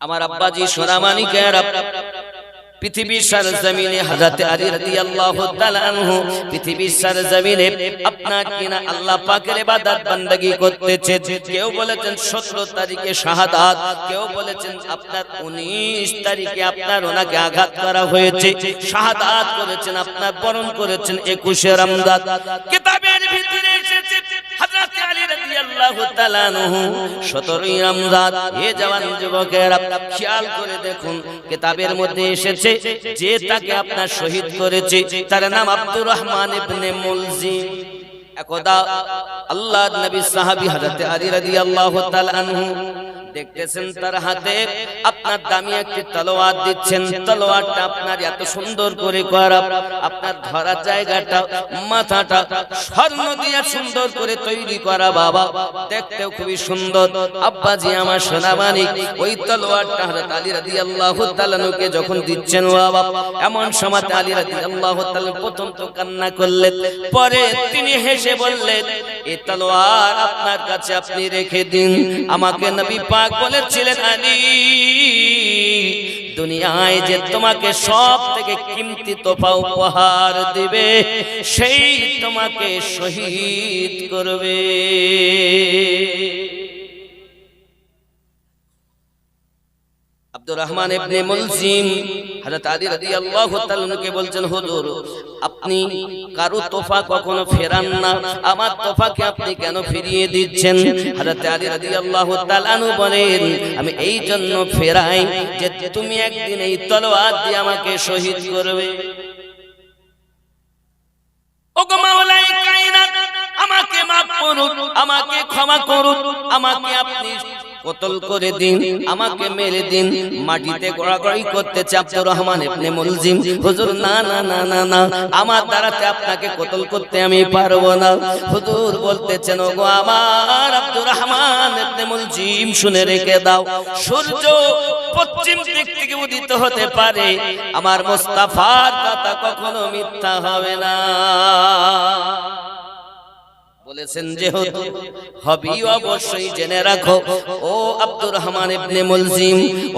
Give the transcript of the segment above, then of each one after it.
আমার আব্বাজি সোনামানিকেরা পৃথিবীর সরজমিনে হযরত আলী রাদিয়াল্লাহু তাআলা আনহু পৃথিবীর সরজমিনে আপনার কিনা আল্লাহ পাকের ইবাদত বান্দাগি করতেছে। কেউ বলেছেন 17 তারিখে শাহাদাত, কেউ বলেছেন আপনার 19 তারিখে আপনার ওনাকে আঘাত করা হয়েছে, শাহাদাত করেছেন আপনার বরণ করেছেন 21 রমজান। কিতাবের ভিতরে এসেছে হযরত আলী রাদিয়াল্লাহু তাআলা আনহু 17 রমজান। এ জওয়ান যুবকেরা খেয়াল করে দেখুন, কিতাবের মধ্যে এসেছে যে তাকে আপনার শহীদ করেছে তার নাম আব্দুর রহমান ইবনে মুলজিম। একদা আল্লাহর নবী সাহাবী হযরত আলী রাদিয়াল্লাহু তাআলা আনহু দেখতেছেন তার হাতে আপনার দামি একটি তলোয়ার দিচ্ছেন। তলোয়ারটা আপনার এত সুন্দর করে করা, আপনার ধরার জায়গাটা মাথাটা স্বর্ণ দিয়ে সুন্দর করে তৈরি করা, বাবা দেখতেও খুবই সুন্দর। আব্বাজি আমার সোনামানিক ওই তলোয়ারটা হযরত আলী রাদিয়াল্লাহু তাআলা কে যখন দিচ্ছেন, বাবা এমন সময় আলী রাদিয়াল্লাহু তাআলা প্রথম তো কান্না করলেন, পরে তিনি হেসে বললেন, এই তলোয়ার আপনার কাছে আপনি রেখে দিন। আমাকে নবী পাক বলেছিলেন, আলী দুনিয়ায় যে তোমাকে সব থেকে কিমতি তোফা উপহার দিবে সেই তোমাকে শহীদ করবে। আব্দুর রহমান ইবনে মুলজিম হযরত আলী রাদিয়াল্লাহু তাআলা কে বলছেন, হুজুর আপনি কারো তোফা কখনো ফেরান না, আমার তোফাকে আপনি কেন ফিরিয়ে দিচ্ছেন? হযরত আলী রাদিয়াল্লাহু তাআলা বলেন, আমি এই জন্য ফেরাই যে তুমি একদিন এই তলোয়ার দিয়ে আমাকে শহীদ করবে। ওগো মাওলাই কায়নাত, আমাকে মাফ করুন, আমাকে ক্ষমা করুন, আমাকে আপনি কতল করে দিন, আমাকে মেরে দিন। মাটিতে গড়াগড়ি করতেছে আব্দুর রহমান ইবনে মুলজিম, হুজুর না না না না না, আমার দ্বারাতে আপনাকে কতল করতে আমি পারবো না। হুজুর বলতেছেন, ওগো আমার আব্দুর রহমান ইবনে মুলজিম শুনে রেখে দাও, সূর্য পশ্চিম দিক থেকে উদিত হতে পারে, আমার মুস্তাফার কথা কখনো মিথ্যা হবে না। বলেছেন যেহেতু হবি অবশ্যই জেনে রাখো, ও আব্দুর রহমান ইবনে মুলজিম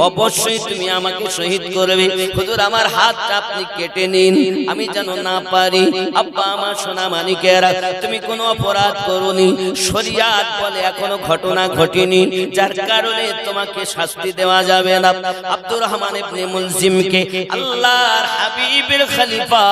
অবশ্যই তুমি আমাকে শহীদ করবে। হুজুর আমার হাতটা আপনি কেটে নিন, আমি যেন না পারি। আব্বা আমার সোনা মানিকেরা, তুমি কোনো অপরাধ করোনি, শরিয়াত বলে এখনো ঘটনা ঘটেনি যার কারণে তোমাকে শাস্তি দেওয়া যাবে না। আব্দুর রহমান ইবনে মুলজিমকে আল্লাহর হাবিবের খলিফা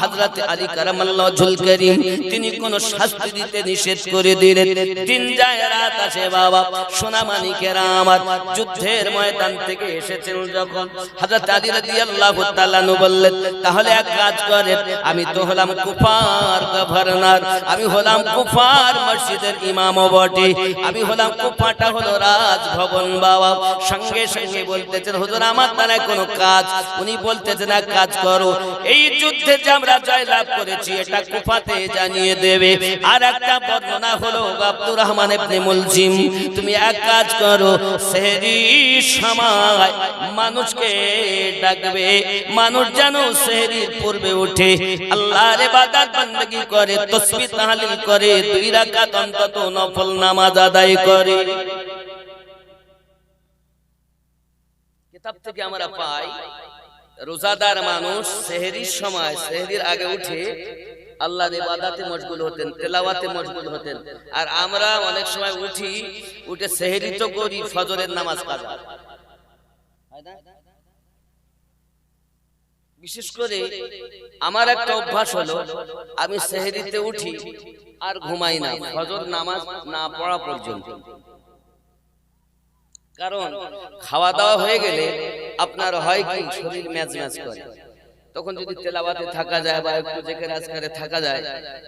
হযরত আলী কারামাল্লাহু ওয়াজহুল কারীম তিনি কোন শাস্তি দিতে নিষেধ করে দিলেন। দিন যায় রাত আসে, বাবা সোনা মানিকেরা আমার যুদ্ধের ময়দান থেকে এসেছেন যখন হযরত আলী রাদিয়াল্লাহু তাআলা বললেন, তাহলে এক কাজ করেন, আমি তো হলাম কুফার গভর্নর, আমি হলাম কুফার মসজিদের ইমামও বটে, আমি হলাম কুফাটা হলো রাজভবন। বাবা সঙ্গে সঙ্গে বলতেছেন, হুজুর আমার দ্বারা কোনো কাজ, উনি বলতেছেন এক কাজ করো, এই যুদ্ধে যে আমরা জয়লাভ করেছি এটা কুফাতে জানিয়ে দেবে। আর একটা বর্ণনা হলো, আব্দুর রহমান ইবনে মুলজিম তুমি এক কাজ করো, সেহরির সময় মানুষকে ডাকবে, মানুষ যেন সেহরির পূর্বে উঠে আল্লাহর ইবাদত বান্দেগি করে, তাসবিহ তাহলিল করে, 2 রাকাত অন্তত নফল নামাজ আদায় করে। কিতাব থেকে আমরা পাই রোজাদার মানুষ সেহরির সময়, সেহরির আগে উঠে আল্লাহর ইবাদতে মশগুল হতেন, তেলাওয়াতে মশগুল হতেন। আর আমরা অনেক সময় উঠে সেহরি তো করি, ফজরের নামাজ কাজা হয় না। বিশেষ করে আমার একটা অভ্যাস হলো, আমি সেহরিতে উঠি আর ঘুমাই না ফজর নামাজ না পড়া পর্যন্ত। কারণ খাওয়া দাওয়া হয়ে গেলে আপনার হয় কি শরীর ম্যাজ ম্যাজ করে, তখন যদি তেলাওয়াতে থাকা যায় বা একটু জিকির আজকারে থাকা যায়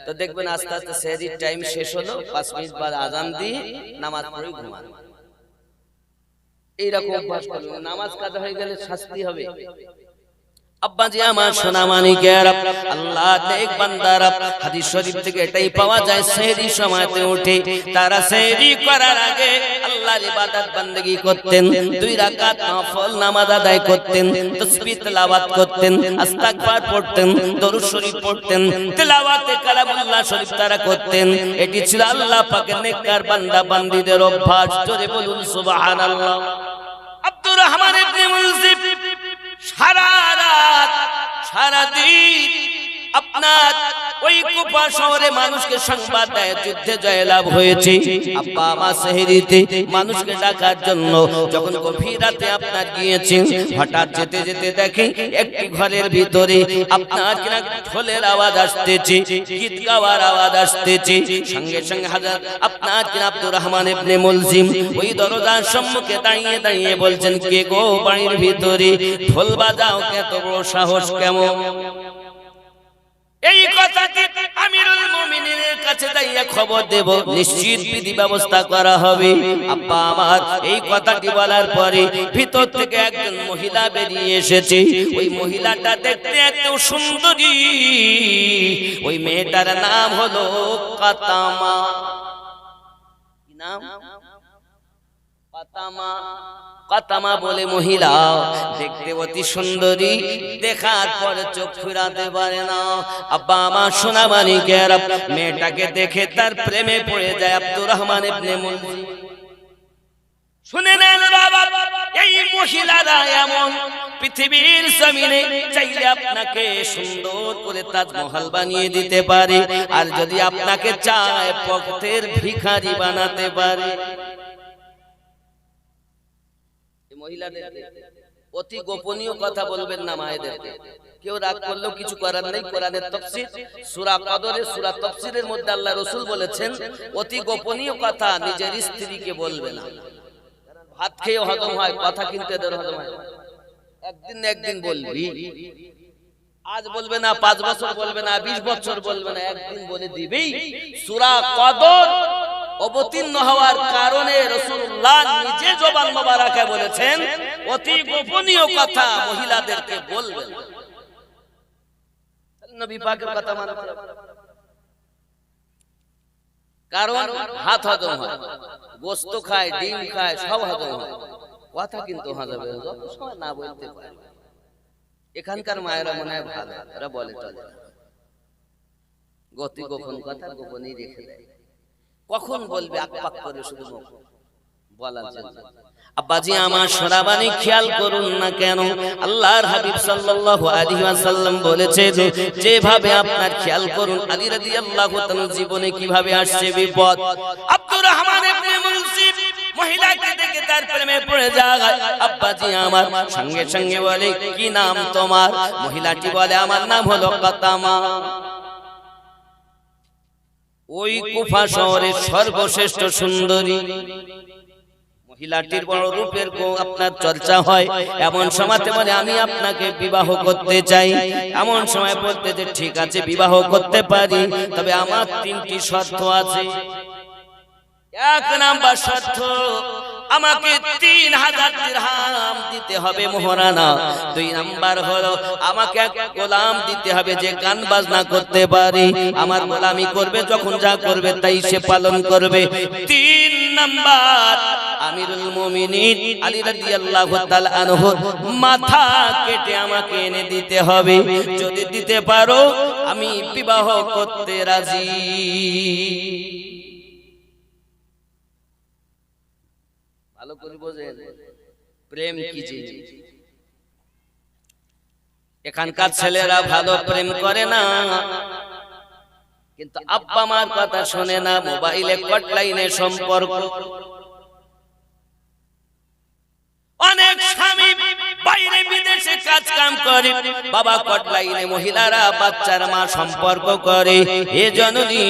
তো দেখবেন আস্তে আস্তে সেহরির টাইম শেষ হলো, 5 মিনিট বাদ আজান দিয়ে নামাজ পড়ে ঘুমান। এইরকম অভ্যাস করলে নামাজ কাজা হয়ে গেলে শাস্তি হবে। আব্বাজি আমার সোনা মানিকেরা, আল্লাহ নেক বান্দারা, হাদিস শরীফ থেকে এটাই পাওয়া যায়, সেহরি সময়তে উঠে তারা সেহরি করার আগে আল্লাহর ইবাদত বান্দেগি করতেন, 2 রাকাত নফল নামাজ আদায় করতেন, তাসবিহ তেলাওয়াত করতেন, ইস্তিগফার পড়তেন, দরুদ শরীফ পড়তেন, তেলাওয়াতে কালামুল্লাহ শরীফ তারা করতেন। এটি ছিল আল্লাহ পাকের নেককার বান্দা বান্দীদের অভ্যাস। জোরে বলুন সুবহানাল্লাহ। সারাদিন আপনার ওই কুফা শহরে মানুষকে সংবাদ দেয় যুদ্ধে জয়লাভ হয়েছে। আব্বা মা সেহরিতে মানুষকে ডাকার জন্য যখন গভীর রাতে আপনার গিয়েছেন, হঠাৎ যেতে যেতে দেখে একটি ঘরের ভিতরে আপনার কিনা ঢোলের আওয়াজ আসতেছে, গীত গাওয়ার আওয়াজ আসতেছে। সঙ্গে সঙ্গে হযরত আপনার কিনা আব্দুর রহমান ইবনে মুলজিম ওই দরজার সম্মুখে দাঁড়িয়ে দাঁড়িয়ে বলছেন, কে গো বাড়ির ভিতরে ঢোল বাজাও, এত বড় সাহস কেমন? এই কথাটি আমিরুল মুমিনিনের কাছে যাইয়া খবর দেব, নিশ্চিত বিধি ব্যবস্থা করা হবে। আব্বা আমার এই কথাটি বলার পরে ভিতর থেকে একজন মহিলা বেরিয়ে এসেছে। ওই মহিলাটা দেখতে এত সুন্দরী, ওই মেয়েটার নাম হলো কাতামা। কি নাম? কাতামা। কাতামা বলে মহিলা, দেখতে অতি সুন্দরী, দেখার পরে চোখ ফিরাতে পারে না। আব্বা আমার সোনা মানিকের মেয়েটাকে দেখে তার প্রেমে পড়ে যায় আব্দুর রহমান ইবনে মুলজিম। শুনে নেন বাবা, এই মহিলারা এমন, পৃথিবীর জমিনে চাইলে আপনাকে সুন্দর করে তাজমহল বানিয়ে দিতে পারে, আর যদি আপনাকে চায় পথের ভিখারি বানাতে পারে। মহিলাদের অতি গোপনীয় কথা বলবেন না মায়েদেরকে। কেউ রাগ করলেও কিছু করার নেই। কোরআনের তাফসীর সূরা কদরের সূরা তাফসীরের মধ্যে আল্লাহ রাসূল বলেছেন, অতি গোপনীয় কথা নিজের স্ত্রীকে বলবে না। ভাত খেয়ে হজম হয়, কথা কিন্তু এদের হজম হয়। একদিন না একদিন বলবি, আজ বলবে না, 5 বছর বলবে না, 20 বছর বলবে না, একদিন বলে দিবেই। সূরা কদর অবতীর্ণ হওয়ার কারণে রাসূলুল্লাহ নিজে জবান মোবারকে বলেছেন, অতি গোপনীয় কথা মহিলাদেরকে বলবেন। নবী পাকের কথা মানতে হবে, কারণ হাত হজম হয়, গোশত খায়, ডিম খায়, সব হজম হয়, কথা কিন্তু হজম হয় যত সময় না বলতে পারে। এখানকার মায়েরা মনে হয় ভালো, এরা বলে চলে, গতি গোপন কথা গোপনই রেখে দেয়। কখন বলবে আকপাক করে শুধু বলার জন্য। আব্বাজি আমার সোনাবানি খেয়াল করুন না কেন, আল্লাহর হাবিব সাল্লাল্লাহু আলাইহি ওয়াসাল্লাম বলেছে যেভাবে আপনার খেয়াল করুন আলী রাদিয়াল্লাহু তাআলা জীবনে কিভাবে আসছে বিপদ। আব্দুর রহমান ইবনে মুলজিম মহিলাকে দেখে তার প্রেমে পড়ে যায়। আব্বাজি আমার সঙ্গে সঙ্গে বলে, কি নাম তোমার? মহিলাটি বলে, আমার নাম হলো কাতামা। ওই কুফা শহরের সর্বশ্রেষ্ঠ সুন্দরী মহিলাটির বড় রূপের আপনার চর্চা হয়। এমন সময়তে বলে, আমি আপনাকে বিবাহ করতে চাই। এমন সময় বলতে যে ঠিক আছে বিবাহ করতে পারি, তবে আমার 3টি শর্ত আছে। 1 নাম্বার শর্ত, আমাকে 3000 দিরহাম দিতে হবে মোহরানা। 2 নাম্বার হলো আমাকে এক গোলাম দিতে হবে যে গান বাজনা করতে পারে, আমার গোলামি করবে, যখন যা করবে তাই সে পালন করবে। 3 নাম্বার, আমিরুল মুমিনিন আলী রাদিয়াল্লাহু তাআলা আনহু মাথা কেটে আমাকে এনে দিতে হবে। যদি দিতে পারো আমি বিবাহ করতে রাজি। ভালো করে বোঝেন প্রেম কি জিনিস। এখানকার ছেলেরা ভালো প্রেম করে না, কিন্তু আব্বা মার কথা শোনে না। মোবাইলে কটলাইনে সম্পর্ক, অনেক স্বামী বাইরে বিদেশে কাজ কাম করে, বাবা কটলাইনে মহিলারা বাচ্চার মা সম্পর্ক করে। এ জননী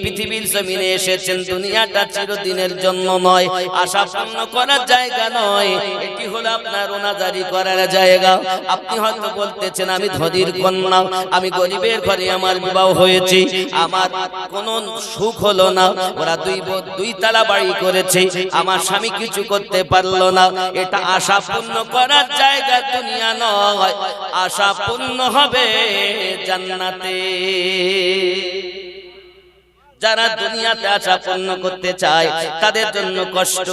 পৃথিবীর জমিনে এসেছেন, দুনিয়াটা চিরদিনের জন্য নয়, আশা পূর্ণ করার জায়গা নয়, এটি হলো আপনার ওনাজারি করার জায়গা। আপনি হয়তো বলতেছেন, আমি ধনীর কন্যা, আমি গরিবের ঘরে আমার বিবাহ হয়েছে, আমার কোনো সুখ হলো না, ওরা 2 তালা বাড়ি করেছে, আমার স্বামী কিছু করতে পারলো না। এটা আশা পূর্ণ করার জায়গা দুনিয়া নয়, আশা পূর্ণ হবে জান্নাতে। যারা দুনিয়াতে আশা পূর্ণ করতে চায় তাদের জন্য কষ্ট,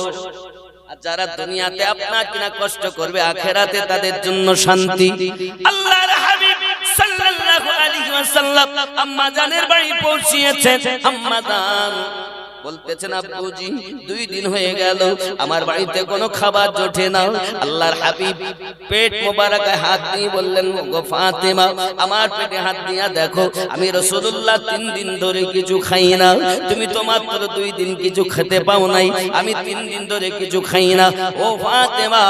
আর যারা দুনিয়াতে আপনার কিনা কষ্ট করবে আখিরাতে তাদের জন্য শান্তি। আল্লাহর হাবিব সাল্লাল্লাহু আলাইহি ওয়াসাল্লাম আম্মা জানের বাড়ি পৌঁছিয়েছেন। আম্মা জান বলতেছেন আব্বুজি 2 দিন হয়ে গেল আমার বাড়িতে কোনো খাবার জোটে না। আল্লাহর হাবিব পেট মোবারকে হাত দিয়ে বললেন, গো ফাতেমা আমার পেটে হাত দিয়া দেখো, আমি রাসূলুল্লাহ 3 দিন ধরে কিছু খাই না, তুমি তো মাত্র 2 দিন কিছু খেতে পাও নাই, আমি 3 দিন ধরে কিছু খাই না। ও ফাতেমা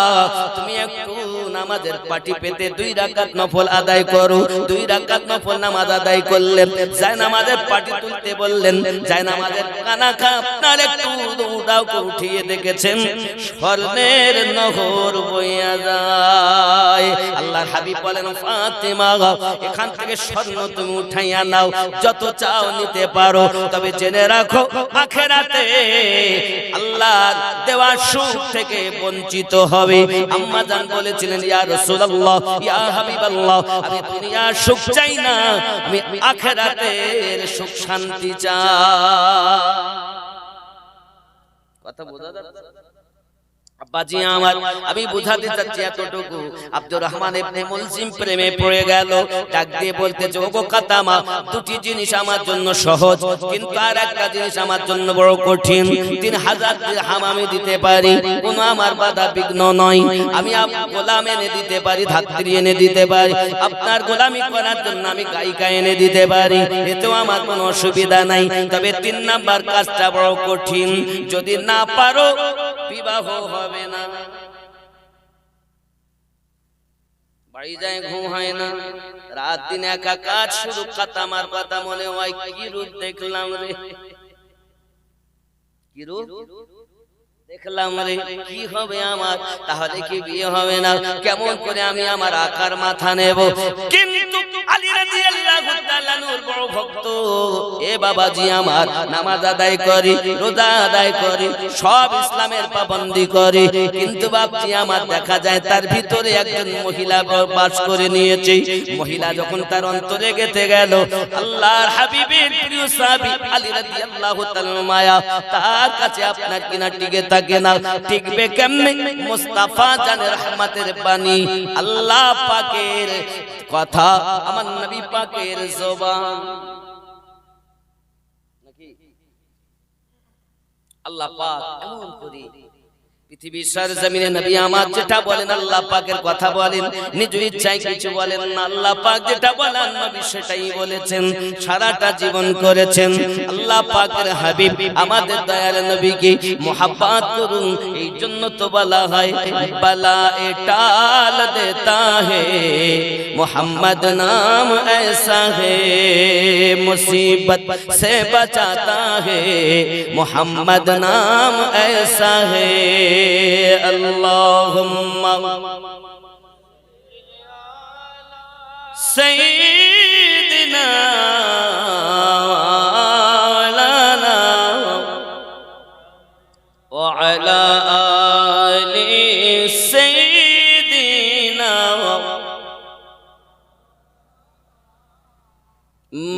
তুমি একটু নামাজের পাটি পেতে 2 রাকাত নফল আদায় করো। 2 রাকাত নফল নামাজ আদায় করলেন, যায় নামাজের পাটি তুলতে বললেন, যায় নামাজের কানাকা আপনার একটু উদাও করে উঠিয়ে দেখেছেন স্বর্ণের নহর বইয়া যায়। আল্লাহর হাবিব বলেন, ফাতেমা এখান থেকে স্বর্ণ তুমি উঠাইয়া নাও, যত চাও নিতে পারো, তবে জেনে রাখো আখিরাতে আল্লাহর দেওয়া সুখ থেকে বঞ্চিত হবে। আম্মা জান বলেছিলেন, ইয়া রাসূলুল্লাহ ইয়া হাবিবাল্লাহ আমি দুনিয়ার সুখ চাই না, আমি আখিরাতের সুখ শান্তি চাই। কথা বোঝা যাচ্ছে আব্বাজি আমার? আমি বুঝাতে চাচ্ছি এতটুকু। আব্দুর রহমান ইবনে মুলজিম প্রেমে পড়ে গেল, ডাক দিয়ে বলতেছে, ওগো কাতামা 2টি জিনিস আমার জন্য সহজ, কিন্তু আর একটা জিনিস আমার জন্য বড় কঠিন। 3000 দিরহাম আমি দিতে পারি, কোনো আমার বাধা বিঘ্ন নয়। আমি গোলাম এনে দিতে পারি, ধাত্রী এনে দিতে পারি, আপনার গোলামি করার জন্য আমি গায়িকা এনে দিতে পারি, এতেও আমার কোনো অসুবিধা নাই। তবে 3 নাম্বার কাজটা বড় কঠিন, যদি না পারো বিবাহ হবে না। বাড়ি যায় ঘুম হয় না, রাত দিন একা কাজ শুরু, কাতামার কথা মনে হয় কি রূপ দেখলাম রে, কি রূপ দেখলাম রে, কি হবে আমার? তাহলে কি বিয়ে হবে না? কেমন করে আমি আমার আকার মাথা নেব? কিন্তু আলী রাদিয়াল্লাহু তাআলা নূর বড় ভক্ত, এ বাবাজি আমার নামাজ আদায় করে, রোজা আদায় করে, সব ইসলামের পাবন্দি করে, কিন্তু বাপজি আমার দেখা যায় তার ভিতরে একজন মহিলা বাস করে নিয়েছে। মহিলা যখন তার অন্তরে গেঁথে গেল, আল্লাহর হাবিবের প্রিয় সাহাবী আলী রাদিয়াল্লাহু তাআলা মায়া তার কাছে আপনার কিনা টিকে থাকে না, টিকবে কেমনে? মুস্তাফা জানের রহমতের বাণী, আল্লাহ পাকের কথা, আমার নবী পাকের জবান, নাকি আল্লাহ পাক এমন করে পৃথিবীর সরজমিনে নবী আমার যেটা বলেন আল্লাহ পাকের কথা বলেন, নিজ ইচ্ছায় কিছু বলেন না। আল্লাহ পাক যেটা বলেন নবী সেটাই বলেছেন, সারাটা জীবন করেছেন। আল্লাহ পাকের হাবিব আমাদের দয়াল নবীকে মোহাব্বত করুন, এই জন্য তো বলা হয় বালা এ টাল দেতা হে মোহাম্মদ নাম ऐसा है, मुसीबत से बचाता है मोहम्मद नाम ऐसा है। अल्लाहुम्मा सय्यिदना लाना व अला आलि सय्यिदिना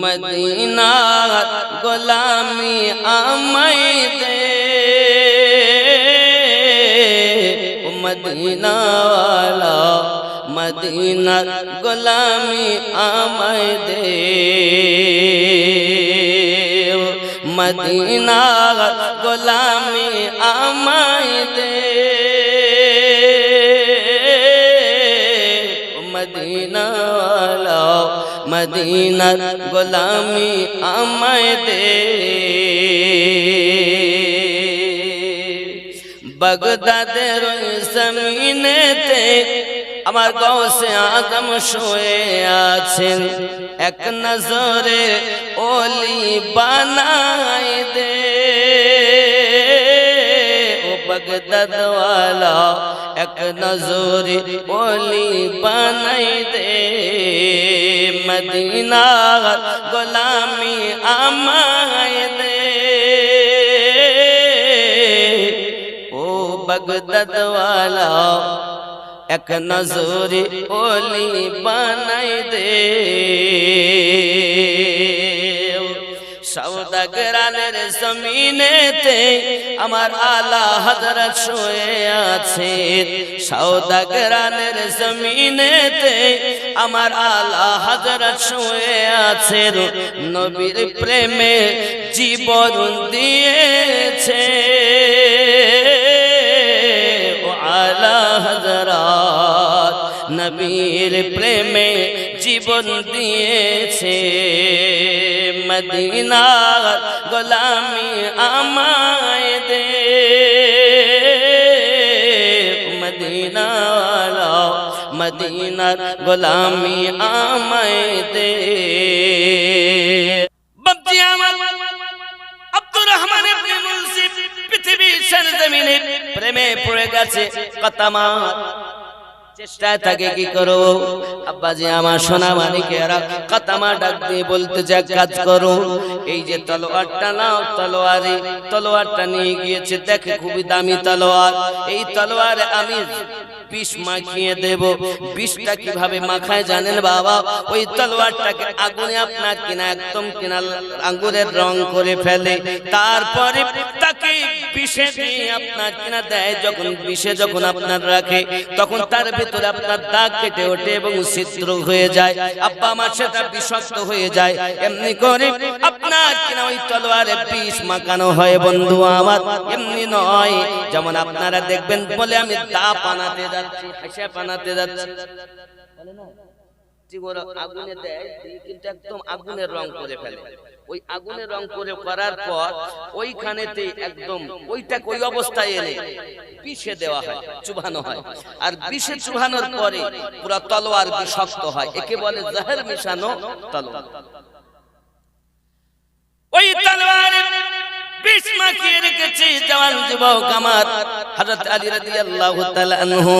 मदीना गुलामी আমায় দে, मदीना वाला मदीना गुलामी আমায় দে, मदीना गुलामी আমায় দে, मदीना वाला मदीना गुलामी আমায় দে। বাগদাদের জমিনেতে আমার গাউসে আজম শুয়ে আছেন, এক নজরে ওলি বানাই দে, ও বাগদাদ ওয়ালা এক নজরে ওলি বানাই দে, মদিনা গোলামি আমায় দে, बगदाद वाला एक नजरे ओली बनाई दे। সওদাগরানের জমিনেতে আমার আলা হযরত শুয়ে আছেন, সওদাগরানের জমিনেতে আমার আলা হযরত শুয়ে আছেন, নবীর প্রেমে জীবন দিয়েছে ও আলা হযরত নবীর প্রেমে জীবন দিয়েছে মদিনার গোলামি আমায় দে মদিনার গোলামি আমায় দে বাপজি আমার আব্দুর রহমান ইবনে মুলজিম পৃথিবীর সরজমিনে প্রেমে পড়ে গেছে কাতামা চেষ্টায় থাকে কি করো আব্বাজি আমার সোনা মানিকেরা কাতামা ডাক দিয়ে বলতেছে এক কাজ করো এই যে তলোয়ারটা নাও তলোয়ারটা নিয়ে গিয়েছে দেখে খুবই দামি তলোয়ার এই তলোয়ারে আমি বিষ মাখিয়ে দেব বিষটা কিভাবে মাখায় জানেন বাবা ওই তলোয়ারটাকে আগুনে আপনার কিনা একদম কিনা আঙ্গুরের রং করে ফেলে তারপরে তাকে বিষে দিয়ে আপনার কিনা দেয় যখন বিষে যখন আপনার রাখে তখন তার ভিতরে আপনার দাগ কেটে ওঠে এবং ছিদ্র হয়ে যায় আব্বা আমার সেটা বিষাক্ত হয়ে যায় এমনি করে আপনার কিনা ওই তলোয়ারে বিষ মাখানো হয় বন্ধু আমার এমনি নয় যেমন আপনারা দেখবেন বলে আমি দা বানাতে যাচ্ছি হাসা বানাতে যাচ্ছি বলে না ঠিক ওরা আগুনে দেয় কিন্তু একদম আগুনের রং করে ফেলে ওই আগুনের রং করে করার পর ওইখানেতে একদম ওইটাকে ওই অবস্থায় এনে বিষে দেওয়া হয় চুবানো হয় আর বিষে চুবানোর পরে পুরো তলোয়ার বিষাক্ত হয় একে বলে জহর মিশানো তলোয়ার ওই তলোয়ারে বিষ মাখিয়ে রেখেছে জওয়ান যুবক আমার হযরত আলী রাদিয়াল্লাহু তাআলা আনহু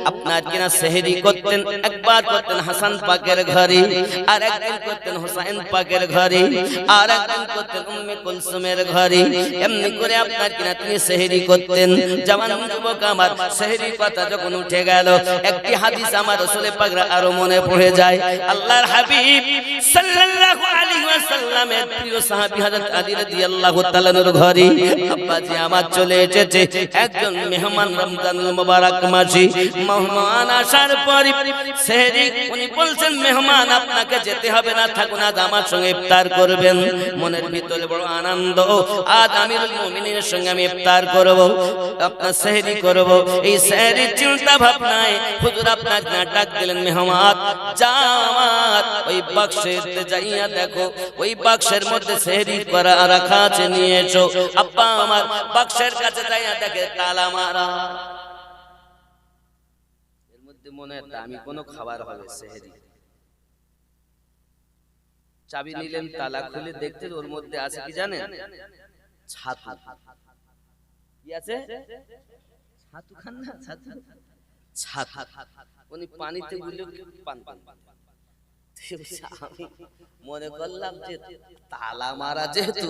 আপনার কিনা সেহরি করতেন একবার করতেন হাসান পাকের ঘরে আর একদিন করতেন হুসাইন পাকের ঘরে আর একদিন করতেন উম্মে কুলসুমের ঘরে এমনি করে আপনার কিনা তিনি সেহরি করতেন জওয়ান যুবক আমার সেহরি কথা যখন উঠে গেল একটি হাদিস আমার রাসূল পাকরা আরো মনে পড়ে যায় আল্লাহর হাবিব সাল্লাল্লাহু আলাইহি ওয়াসাল্লামের প্রিয় সাহাবী হযরত আলী রাদিয়াল্লাহু তাআলা ঘরে আব্বাজি আমার চলে এসেছে একজন মেহমান রমজানুল মুবারক মাসে মেহমান আসার পরে সেহরি উনি বলছেন মেহমান আপনাকে যেতে হবে না থাকুন আজ আমার সঙ্গে ইফতার করবেন মনের ভিতরে বড় আনন্দ আজ আমিরুল মুমিনের সঙ্গে আমি ইফতার করব আপনার সেহরি করব এই সেহরির চিন্তা ভাবনায় হুজুর আপনাকে ডাক দিলেন মেহমান জামাত ওই বাক্সেতে যাইয়া দেখো ওই বাক্সের মধ্যে সেহরি করা রাখা আছে নিয়ে এসো আব্বা আমার বাক্সের কাছে যাইয়া দেখে তালা মারা এর মধ্যে মনে হয় দামি কোনো খাবার হবে সেহরি চাবি নিলেন তালা খুলে দেখতে ওর মধ্যে আছে কি জানেন ছাতু কি আছে ছাতু খান না ছাতু উনি পানিতে গুলে পান মনে করলাম যে তালা মারা যেহেতু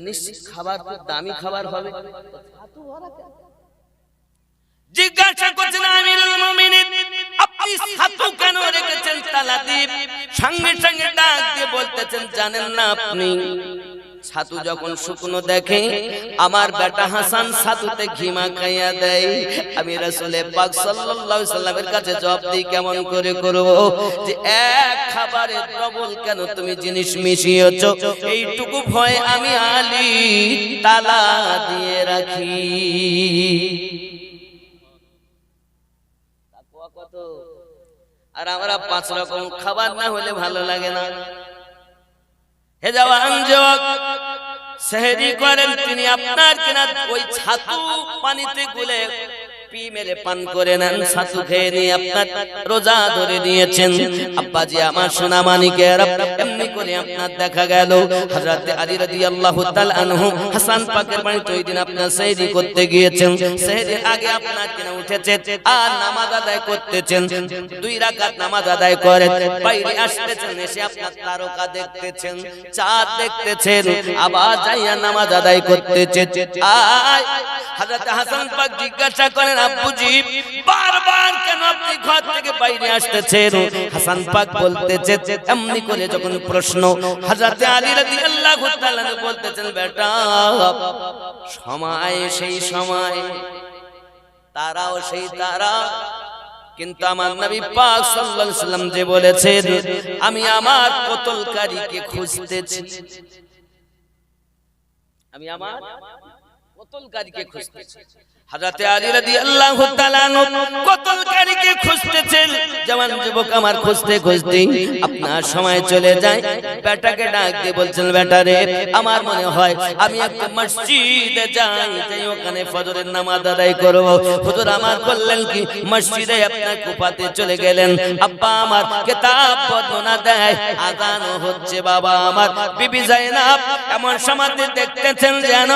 নিশ্চিত খাবার খুব দামি খাবার হবে জিজ্ঞাসা করছেন আমিরুল মুমিনিন আপনি ছাতু কেন রেখেছেন তালা দিয়ে সঙ্গে সঙ্গে ডাক দিয়ে বলতেছেন জানেন না আপনি ছাতু যখন শুকনো দেখে আমার বেটা হাসান ছাতুতে ঘি মাখাইয়া দেয় আমি রাসূল পাক সাল্লাল্লাহু আলাইহি সাল্লামের কাছে জবাব দিই কেমন করে করব যে এক খাবারে ডবল কেন তুমি জিনিস মিশিয়েছো এইটুকু ভয় আমি আলী তালা দিয়ে রাখি তাকওয়া কত আর আমরা পাঁচ রকম খাবার না হলে ভালো লাগে না হে জওয়ান যুবক সেহরি করেন তিনি আপনার কিনা ওই ছাতু পানিতে গুলে পি মেরে পান করে নেন ছাতু খেয়ে নিয়ে আপনার রোজা ধরে নিয়েছেন আব্বাজি আমার সোনা মানিকেরা এমনি করে আপনার দেখা গেল হযরত আলী রাদিয়াল্লাহু তাআলা আনহু হাসান পাকের বাড়িতে ওই দিন আপনার সেহরি করতে গিয়েছেন সেহরির আগে আপনার কিনা উঠেছেন আর নামাজ আদায় করতেছেন 2 রাকাত নামাজ আদায় করে বাইরে আসতেছেন এসে আপনার তারকা দেখতেছেন চাঁদ দেখতেছেন আবার যাইয়া নামাজ আদায় করতেছেন আয় হযরত হাসান পাক জিজ্ঞাসা করেন আব্বুজি বারবার কেন আপনি ঘর থেকে বাইরে আসতেছেন হাসান পাক বলতেছে এমনি করে যখন প্রশ্ন হযরত আলী রাদিয়াল্লাহু তাআলা বলতেছেন বেটা সময় সেই সময় তারাও সেই তারা কিন্তু আমার নবী পাক সাল্লাল্লাহু আলাইহি সাল্লাম যে বলেছেন আমি আমার কতলকারীকে খুঁজতেছি আমি আমার কতলকারীকে খুঁজতেছি। হযরতে আলী রাদিয়াল্লাহু তাআলা কতলকারীকে খুঁজতেছেন। জওয়ান যুবক আমার খুঁজতে খুঁজতে আপনার সময় চলে যায়। বেটাকে ডাক দিয়ে বলছেন, বেটা রে, আমার মনে হয় আমি একটা মসজিদে যাই, যাই ওখানে ফজরের নামাজ আদায় করব। হুজুর আমার বললেন কি, মসজিদে আপনার কুফাতে চলে গেলেন। আব্বা আমার কিতাব বর্ণনা দেয় আযান হচ্ছে। বাবা আমার বিবি যায়েনব এমন সময় দেখতেছেন যেন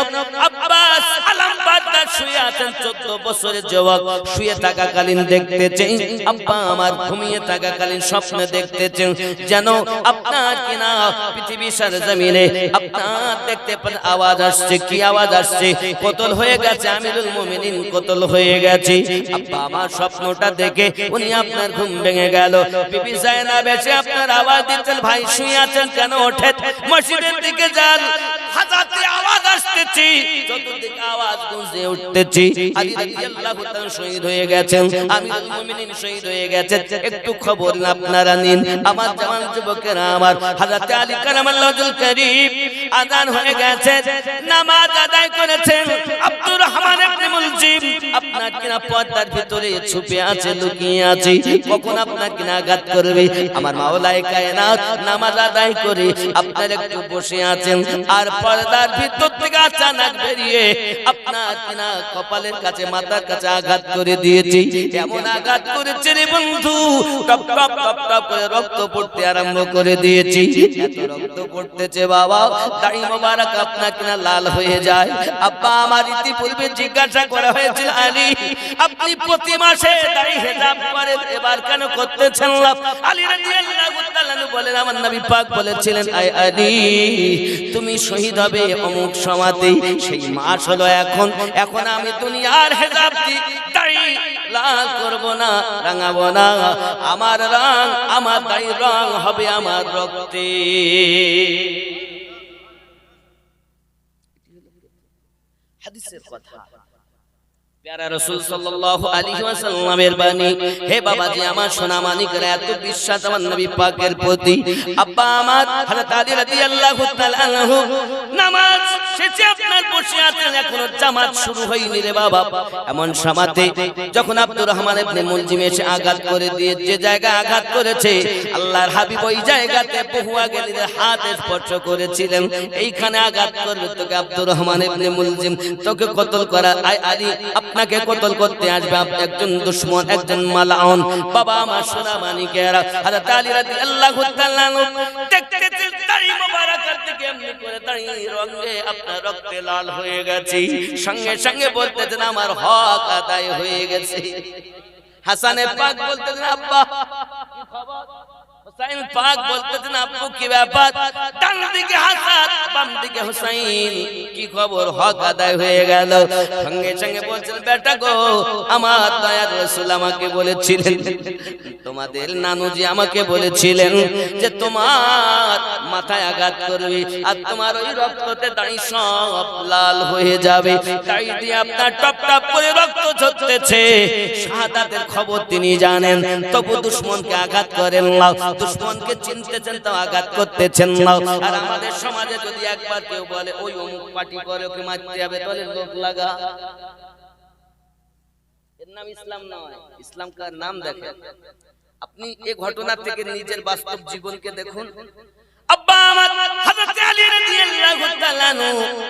আব্বাস আলামবাদদার শুয়ে আছেন। 14 বছরের যুবক শুয়ে থাকাকালীন দেখতেছেন আব্বা আমার ঘুমিয়ে থাকাকালীন স্বপ্নে দেখতেছেন যেন আপনার কিনা পৃথিবী সরজমিনে আপনার দেখতে পান আওয়াজ আসছে। কি আওয়াজ আসছে? কতল হয়ে গেছে, আমিরুল মুমিনিন কতল হয়ে গেছে। আব্বা আমার স্বপ্নটা দেখে উনি আপনার ঘুম ভেঙে গেল। বিবি যায়েনব এসে আপনার আওয়াজ দিচ্ছেন, ভাই শুয়ে আছেন কেন, ওঠেন মসজিদের দিকে যান, হাজাতে আওয়াজ আসতেছে, চতুর্দিকে আওয়াজ গুঁজে উঠতেছে। আলী রাদিয়াল্লাহু তাআলা শহীদ হয়ে গেছেন, আমিরুল মুমিনিন শহীদ হয়ে গেছেন। একটু খবর আপনারা নিন আমার জওয়ান যুবকেরা আমার। হযরত আলী কারামাল্লাহুল কারীম আযান হয়ে গেছে, নামাজ আদায় করেছেন। আব্দুর রহমান ইবনে মুলজিম আপনার কিনা পর্দার ভিতরে ছুপে আছে, লুকিয়ে আছে, কখন আপনার কিনা আঘাত করবে। আমার মাওলায়ে কায়নাত নামাজ আদায় করে আপনার একটু বসে আছেন, আর পর্দার ভিতর থেকে আচানক বেরিয়ে আপনার কিনা কপালের কাছে, মাথার কাছে আঘাত করে দিয়েছে। এমন আঘাত করেছে রে বন্ধু, টপ টপ টপ টপ করে রক্ত পড়তে আরম্ভ করে দিয়েছে। এত রক্ত পড়তেছে বাবা, দাড়ি মোবারক আপনার কিনা লাল হয়ে যায়। আব্বা আমার ইতিপূর্বে জিজ্ঞাসা করা হয়েছিল, আলী আপনি প্রতি মাসে দাড়ি হেজাব করেন, এবার কেন করতেছেন না? আলী রাদিয়াল্লাহু তাআলা বলেন, আমার নবী পাক বলেছিলেন, আয় আলী তুমি শহীদ হবে অমুক সময়তে, সেই মাস হলো এখন। এখন আমি দুনিয়ার হেজাব দি দাড়ি লাল করব না, রাঙাবো না। আমার রং, আমার দাড়ির রং হবে আমার রক্তে। হাদিসের কথা, প্যারা রাসূল সাল্লাল্লাহু আলাইহি ওয়াসাল্লামের বাণী। হে বাবাজি আমার সোনা মানিকরা, এত বিশ্বাস আমার নবী পাকের প্রতি। আব্বা আমার হযরত আলী রাদিয়াল্লাহু তাআলা আনহু নামাজ শেষে আপনার বসে আছেন, এখনো জামাত শুরু হয়নি রে বাবা। এমন সময়তে যখন আব্দুর রহমান ইবনে মুলজিম এসে আঘাত করে দিয়ে, যে জায়গা আঘাত করেছে আল্লাহর হাবিব ওই জায়গাতে বহু আগে নিজের হাত স্পর্শ করেছিলেন। এইখানে আঘাত করবে তোকে আব্দুর রহমান ইবনে মুলজিম, তোকে কতল করা। আয় আলী আপনাকে কতল করতে আসবে একজন দুশমন, একজন মালাউন। বাবা আমার সোনা মানিকেরা, হযরত আলী রাদিয়াল্লাহু তাআলা দেখতেছেন দাড়ি মোবারকের দিকে এমনি করে দাড়ি রঙে আপনার রক্তে লাল হয়ে গেছে। সঙ্গে সঙ্গে বলতেছেন আমার হক আদায় হয়ে গেছে। হাসানে পাক বলতেছেন, আব্বা কি খবর? হুসাইন পাক বলতেছেন, আব্বু কি ব্যাপার? ডান দিকে হাসান, বাম দিকে হুসাইন, কি খবর? হক আদায় হয়ে গেল। সঙ্গে সঙ্গে বলছেন, বেটা গো, আমার দয়ার রাসূল আমাকে বলেছিলেন, তোমাদের নানুজি আমাকে বলেছিলেন যে তোমার মাথায় আঘাত করবে আর তোমার ওই রক্ততে দাড়ি সব লাল হয়ে যাবে। দাড়ি দিয়ে আপনার টপ টপ করে রক্ত ঝরতেছে। শাহাদাতের খবর তিনি জানেন, তবু দুশমনকে আঘাত করেন না, দুশমনকে চিনতেছেন তো আঘাত করতেছেন না। আর আমাদের সমাজে যদি একবার কেউ বলে ওই অমুক পার্টি করে, ওকে মারতে হবে, তাহলে লোক লাগা। এর নাম ইসলাম নয়। ইসলাম কার নাম দেখেন আপনি এই ঘটনা থেকে নিজের বাস্তব জীবনকে দেখুন। আব্বা আমার হযরত আলী রাদিয়াল্লাহু তাআলা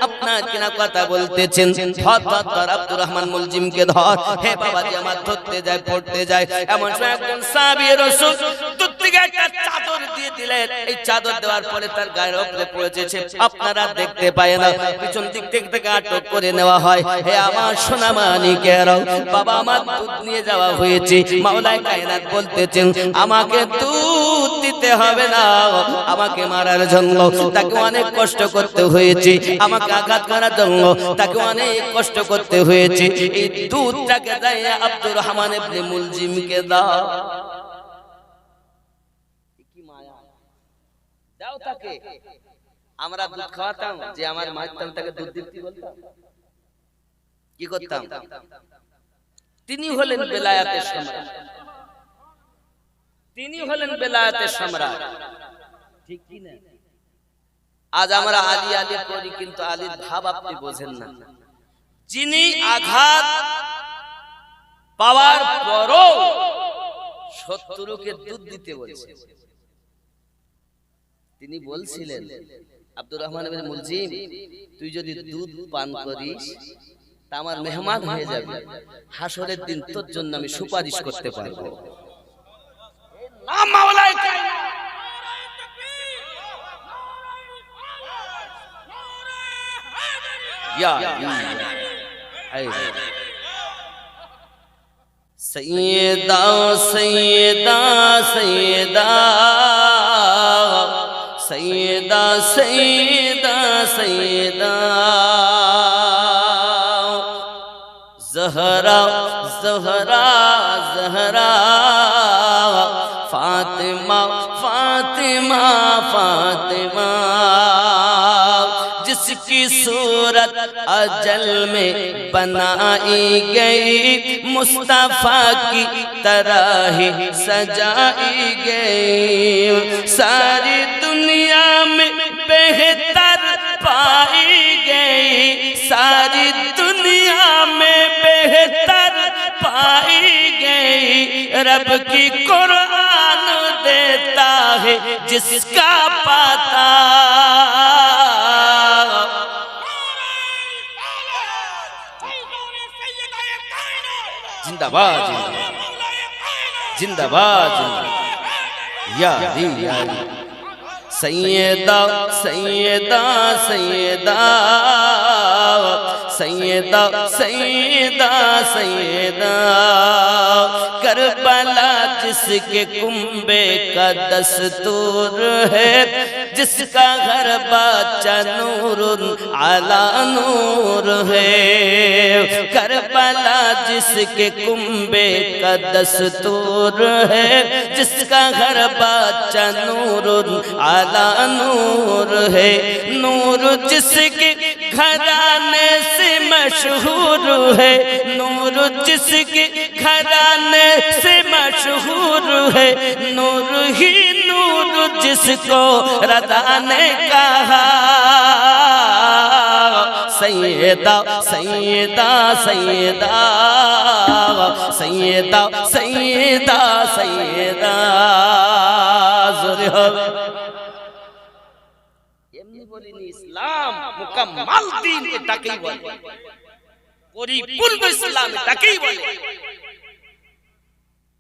আপনার কিনা কথা বলতেছেন, ধর ধর ধর আব্দুর রহমান মুলজিমকে ধর। হে বাবাজি আমার ধরতে যায়, পড়তে যায়। এমন সময় একজন সাহাবী রাসূল দূর থেকে একটা চাদর দিয়ে দিলেন। এই চাদর দেওয়ার পরে তার গায়ের উপরে পড়েছে, আপনারা দেখতে পায় না, পিছন দিক থেকে আটক করে নেওয়া হয়। হে আমার সোনা মানিকেরা, বাবা আমার দুধ নিয়ে যাওয়া হয়েছে। মাওলায়ে কায়নাত বলতেছেন, আমাকে দুধ দিতে হবে না, আমাকে মারার জন্য তাকে অনেক কষ্ট করতে হয়েছে, আমাকে আঘাত করার জন্য তাকে অনেক কষ্ট করতে হয়েছে। এই দুধটাকে দেয় আব্দুর রহমান ইবনে মুলজিমকে দাও। কি মায়া, দাও তাকে। আমরা দুধ খাওয়াতাম, যে আমার মারতাম তাকে দুধ দিতে বলতাম, কি করতাম? তিনি হলেন বেলায়েতের সম্রাট, তিনি হলেন বেলায়েতের সম্রাট, ঠিক কি না? আজ আমরা আলী আলী করি, কিন্তু আলীর ভাব আপনি বোঝেন না। যিনি আঘাত পাওয়ার পরও শত্রুকে দুধ দিতে বলেছেন, তিনি বলছিলেন আব্দুর রহমান ইবনে মুলজিম, তুই যদি দুধ পান করিস তা আমার মেহমান হয়ে যাবে, হাসরের দিন তোর জন্য আমি সুপারিশ করতে পারবো। না মাওলায়ে কায়নাত, ইয়া সৈয়দা সৈয়দা সৈয়দা সৈয়দা সৈয়দা সৈয়দা ज़हरा ज़हरा ज़हरा फातिमा फातिमा फातिमा, जिसकी सूरत अजल में बनाई गई, मुस्तफा की तरह ही सजाई गई, सारी दुनिया में बेहतर पाई गई, सारी दुनिया में बेहतर पाई गई, रब की कुरान देता है जिसका पता। जिंदाबाद जिंदाबाद या सैयदा सैयदा सैयदा सैयदा सैयदा सैयदा, करबला जिसके कुंबे का दस्तूर है, जिसका घर बच्चा नूरुन अला नूर है, करबला जिसके कुंबे का दस्तूर है, जिसका घर बच्चा नूरुन अला नूर है, नूर जिसके घराने से मशहूर है, नूर जिसके घराने से मशहूर है, नूर ही नूर जिसको रज़ा ने कहा, सैयदा सैयदा सैयदा सैयदा सैयदा सैयदा। এমনি বলিনি, ইসলাম মুকাম্মাল দ্বীন এটাকেই বলে, পরিপূর্ণ ইসলাম এটাকেই বলে।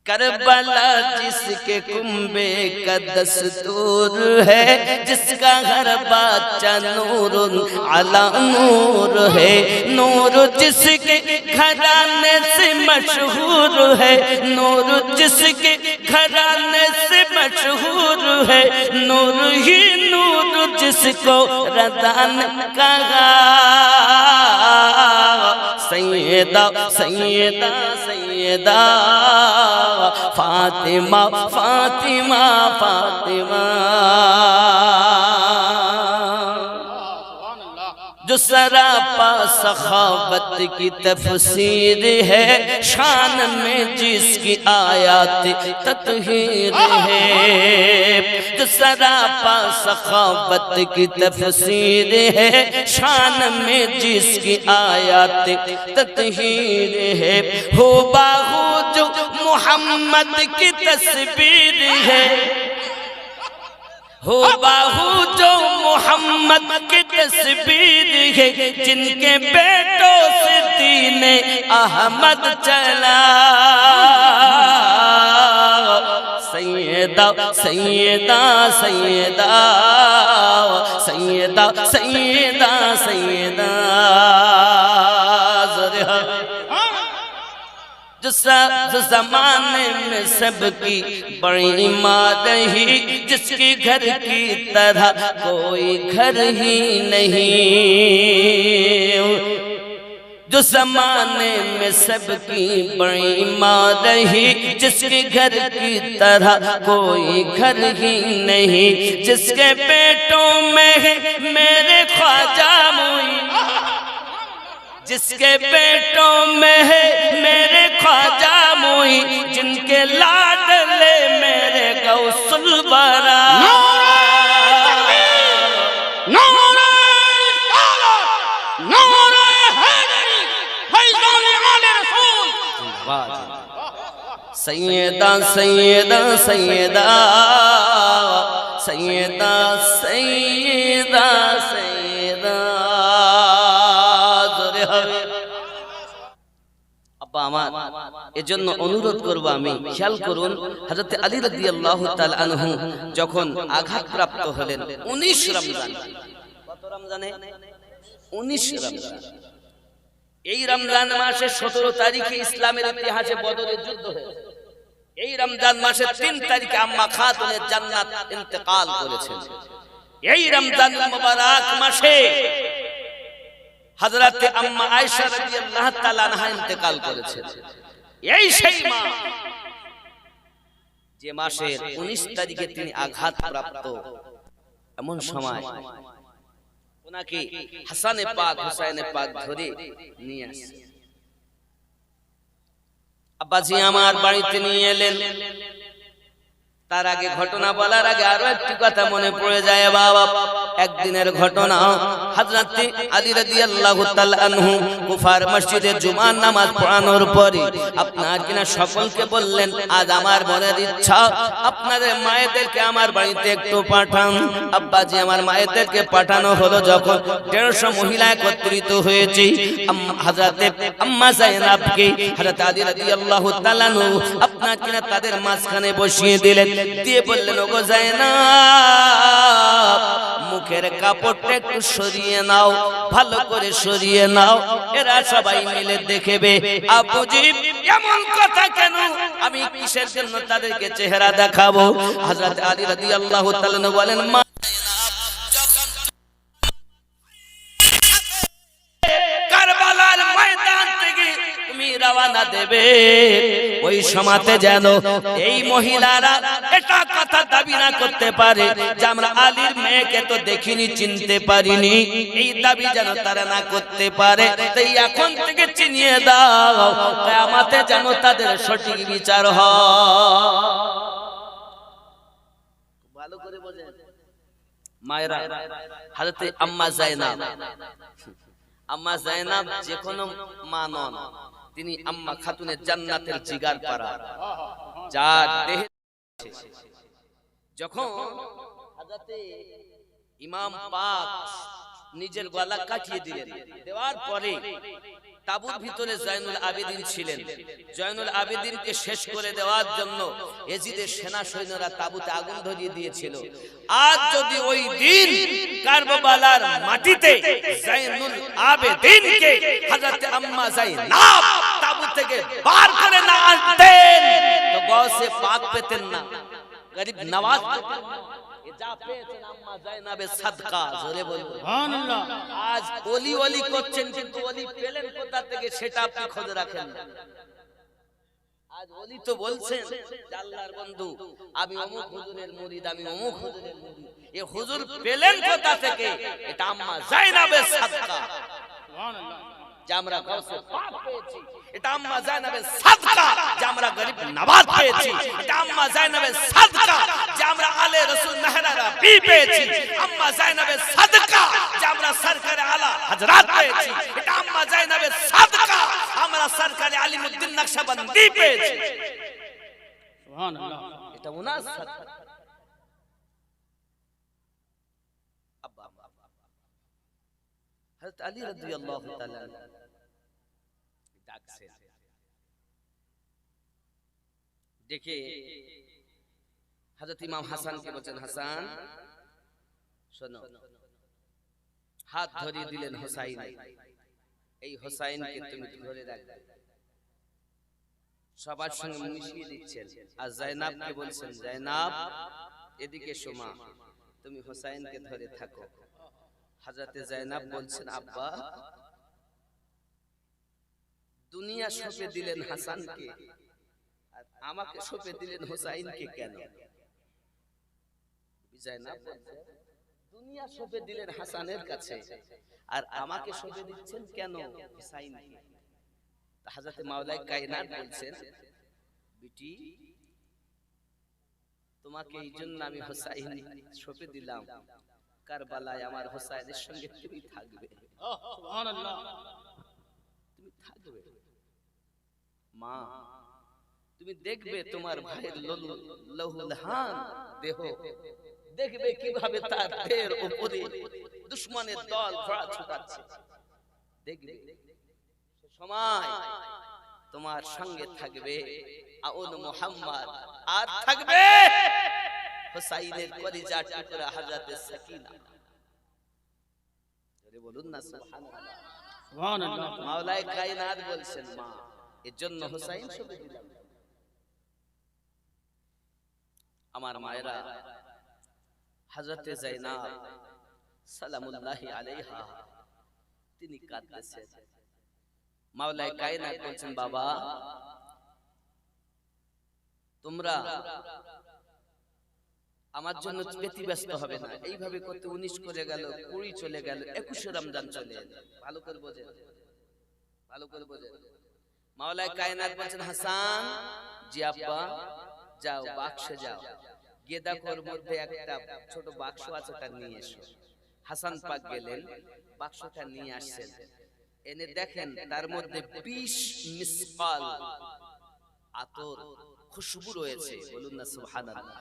करबला जिसके कुंबे का दस्तूर है, जिसका घर बच्चा नूरुन अला नूर है, नूर जिसके घराने से मशहूर है, नूर जिसके घराने से मशहूर है, नूर ही नूर जिसको रज़ा ने कहा, सैयदा सैयदा सैयदा फातिमा फातिमा फातिमा, जो सरापा सखावत की तफसीर है, शान में जिसकी आयात तत्हीर है, जो सरापा सखावत की तफसीर है, शान में जिसकी आयात तत्हीर है, हो बाहु जो मोहम्मद की तस्वीर है, हो बाहु जो मोहम्मद की तस्वीर है, जिनके बेटों से दीने अहमद चला, सैयदा सैयदा सैयदा सैयदा सैयदा सैयदा, जो जमाने में सबकी बड़ी माँ रही, जिसके घर की तरह कोई घर ही नहीं, जो जमाने में सबकी बड़ी माँ रही, जिसके घर की तरह कोई घर ही नहीं, जिसके पेटों में है मेरे ख्वाजा मुई, जिसके पेटों में है मेरे ख्वाजा मुई, जिनके लाडले मेरे गौसुल बरा, সৈয়দা সৈয়দা সৈয়দা সৈয়দা সৈয়দা সৈয়দা জোরে হবে। আব্বা আমার এজন্য অনুরোধ করব, আমি খেয়াল করুন, হযরত আলী রাদিয়াল্লাহু তাআলা আনহু যখন আঘাতপ্রাপ্ত হলেন 19 রমজান, কত রমজানে? 19 রমজান। এই রমজান মাসের 17 তারিখে ইসলামের ইতিহাসে বদরের যুদ্ধ হয়েছে। এই রমজান মাসের 3 তারিখে আম্মা খাতুনে জান্নাত ইন্তেকাল করেছেন। এই রমজান মুবারক মাসে হযরত আম্মা আয়েশা রাদিয়াল্লাহু তাআলা আনহা ইন্তেকাল করেছেন। এই সেই মা যে মাসের 19 তারিখে তিনি আঘাতপ্রাপ্ত, এমন সময় ওনাকে হাসানে পাক হুসাইনে পাক ধরে নিয়ে আসে। আব্বাজি আমার বাড়িতে নিয়ে এলেন। তার আগে ঘটনা বলার আগে আরো একটি কথা মনে পড়ে যায় বাবা। একদিনের ঘটনা, হযরত আলী রাদিয়াল্লাহু তাআলা আনহু কুফার মসজিদে জুমার নামাজ পড়ানোর পরে আপনার কিনা সকলকে বললেন, আজ আমার মনের ইচ্ছা আপনাদের মায়েদেরকে আমার বাড়িতে একটু পাঠান। আব্বাজি আমার মায়েদেরকে পাঠানো হলো। যখন 150 মহিলা একত্রিত হয়েছে, হযরত আম্মা যায়েনাবকে হযরত আলী রাদিয়াল্লাহু তাআলা আনহু আপনার কিনা তাদের মাঝখানে বসিয়ে দিলেন, দিয়ে বললেন, ওগো যায়েনাব, মুখের কাপড়টা একটু সরিয়ে নাও, ভালো করে সরিয়ে নাও, এরা সবাই মিলে দেখবে। আবুজি এমন কথা কেন? আমি কিসের জন্য তাদেরকে চেহারা দেখাবো? হযরত আলী রাদিয়াল্লাহু তাআলা বলেন, মা কারবালার ময়দান থেকে তুমি রওনা দেবে, ওই সময়তে যেন এই মহিলারা এটা কথা দাবি না করতে পারে যে আমরা আলীর মেয়েকে তো দেখিনি, চিনতে পারিনি। এই দাবি যেন তারা না করতে পারে। তাই এখন থেকে চিনিয়ে দাও, কিয়ামতে যেন তাদের সঠিক বিচার হয়। ভালো করে বোঝেন মায়েরা। হযরত আম্মা যায়েনাব, আম্মা যায়েনাব যে কোনো মা নন, তিনি আম্মা খাতুনে জান্নাতের জিগার পারা, যার দেহে যখন হযরত ইমাম পাক নিজের গলা কাটিয়ে দিলেন, দেওয়ার পরে তাবুর ভিতরে জয়নুল আবেদিন ছিলেন। জয়নুল আবেদিনকে শেষ করে দেওয়ার জন্য এজিদের সেনা সৈন্যরা তাবুতে আগুন ধরিয়ে দিয়েছিল। আজ যদি ওই দিন কারবালার মাটিতে জয়নুল আবেদিনকে হযরত আম্মা যায়েনাব তাবু থেকে বার করে না আনতেন তো গৌসে পাক পেতেন না, গরিব নওয়াজ পেতেন না। যা পেয়েছেন আম্মা যায়েনাবের সাদকা, জোরে বলুন সুবহানাল্লাহ। আজ ওলি ওলি করছেন, কিন্তু ওলি পেলেন কোথা থেকে সেটা আপনি খোঁজ রাখেন না। আজ ওলি তো বলছেন আল্লাহর বন্ধু, আমি অমুক হুজুরের মুরিদ, আমি অমুক হুজুরের মুরিদ। এই হুজুর পেলেন কোথা থেকে? এটা আম্মা যায়েনাবের সাদকা, সুবহানাল্লাহ। যে আমরা গৌসে পাক পেয়েছি, এটা আম্মা যায়েনাবের সাদকা। যে আমরা গরিব নওয়াজ পেয়েছি, এটা আম্মা যায়েনাবের সাদকা। যে আমরা আলে রাসূল মেহরারা বি পেয়েছি, আম্মা যায়েনাবের সাদকা। যে আমরা সরকারে আলা হযরত পেয়েছি, এটা আম্মা যায়েনাবের সাদকা। আমরা সরকারে আলিমউদ্দিন নকশবন্দি পেয়েছি, সুবহানাল্লাহ। এটা ওনার সাদকা। আব্বা হযরত আলী রাদিয়াল্লাহু তাআলা ডাকছেন, দেখে হযরত ইমাম হাসানকে বলেন, হাসান শোনো। হাত ধরিয়ে দিলেন হোসাইন, এই হোসাইনকে তুমি ধরে রাখবে। সবার সঙ্গে মিশিয়ে দিচ্ছেন। আর যায়েনাবকে বলছেন, যায়েনাব এদিকে শোমা, তুমি হোসাইনকে ধরে থাকো। হযরতে যায়েনাব বলছেন, আব্বা দুনিয়া সঁপে দিলেন হাসানকে, আর আমাকে সঁপে দিলেন হোসাইনকে কেন? যায়েনাব বলছেন, দুনিয়া সঁপে দিলেন হাসানের কাছে, আর আমাকে সঁপে দিচ্ছেন কেন হোসাইনকে? হযরত মাওলাই কায়নাত বলছেন, বিটি তোমাকে এই জন্য আমি হোসাইন সঁপে দিলাম, কারবালায় আমার হোসাইনের সঙ্গে তুমি থাকবে, সুবহানাল্লাহ, তুমি থাকবে। মা তুমি দেখবে তোমার ভাইয়ের লহুলহান দেহ, দেখবে কিভাবে তার দেহের উপরে দুশমনের দল ঘোড়া ছুটাচ্ছে, দেখবে সময় তোমার সঙ্গে থাকবে আউন মুহাম্মদ, আর থাকবে হুসাইনের কলিজার টুকরা হযরত সাকিনা। জোরে বলুন না সুবহানাল্লাহ। সুবহানাল্লাহ। মাওলায়ে কায়নাত বলছেন মা, এর জন্য হুসাইন শুধু দিলাম। আমার মায়েরা, হযরত যায়েনব সালামুল্লাহি আলাইহা তিনি কাঁদতেছেন। মাওলায়ে কায়নাত বলছেন বাবা তোমরা আমার জন্য ব্যতিব্যস্ত হবে না। এইভাবে করতে 19 করে গেল, 20 চলে গেল, 21 রমজান চলে এলো। ভালো করে বোঝেন, ভালো করে বোঝেন। মাওলায়ে কায়নাত বলছেন হাসান, জি আব্বা, যাও বাক্সে যাও, গিয়ে দেখো ওর মধ্যে একটা ছোট বাক্স আছে, তা নিয়ে এসো। হাসান পাক গেলেন, বাক্সটা নিয়ে আসছেন, এনে দেখেন তার মধ্যে 20 মিসকাল আতর খুশবু রয়েছে। বলুন না সুবহানাল্লাহ।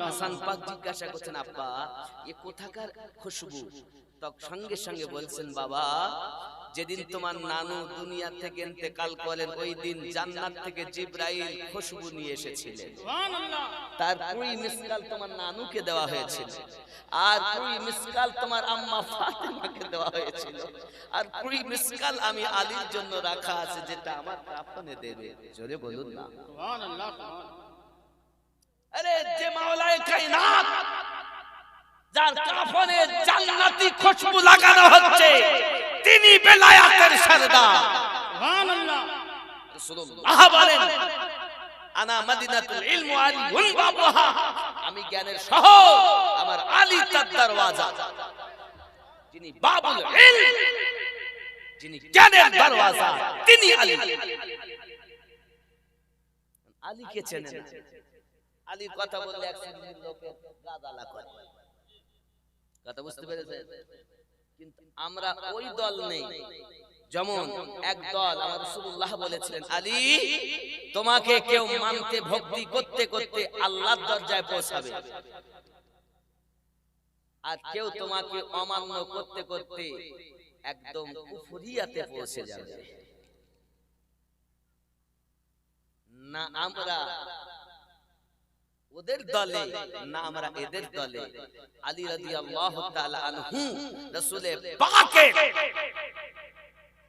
হাসান পাক জিজ্ঞাসা করছেন আব্বা এ কোথাকার খুশবু? সঙ্গে সঙ্গে বলছেন বাবা যেদিন তোমার নানু দুনিয়া থেকে ইন্তেকাল করেন ওই দিন জান্নাত থেকে জিবরাইল খুশবু নিয়ে এসেছিলেন। সুবহানাল্লাহ। তার 20 মিসকাল তোমার নানুকে দেওয়া হয়েছিল, আর 20 মিসকাল তোমার আম্মা ফাতেমাকে দেওয়া হয়েছিল, আর 20 মিসকাল আমি আলীর জন্য রাখা আছে, যেটা আমার কাফনে দেবে। জোরে বলুন না সুবহানাল্লাহ। আরে যে মাওলায়ে কায়নাত যার কাফনে জান্নাতি খুশবু লাগানো হচ্ছে তিনি বেলায়েতের সরদার। সুবহানাল্লাহ। রাসূলুল্লাহ বলেন আনা মদিনাতুল ইলম ওয়া আলী বাবুহা, আমি জ্ঞানের শহর, আমার আলী তার দরওয়াজা। যিনি বাবুল ইলম, যিনি জ্ঞানের দরওয়াজা, তিনি আলী। আলীকে চেনেন না, আলীর কথা বললে এক শ্রেণীর লোকের গাদালা করে। কথা বুঝতে পেরেছেন? কিন্তু আমরা ওই দল নেই। যেমন এক দল আমার রাসূলুল্লাহ বলেছিলেন আলী তোমাকে কেউ মানতে ভক্তি করতে করতে আল্লাহর দরজায় পৌঁছাবে, আর কেউ তোমাকে অমান্য করতে করতে একদম কুফরিয়াতে পৌঁছে যাবে। না আমরা ওদের দলে, না আমরা এদের দলে। আলী রাদিয়াল্লাহু তাআলা আনহু রাসূলের পাকের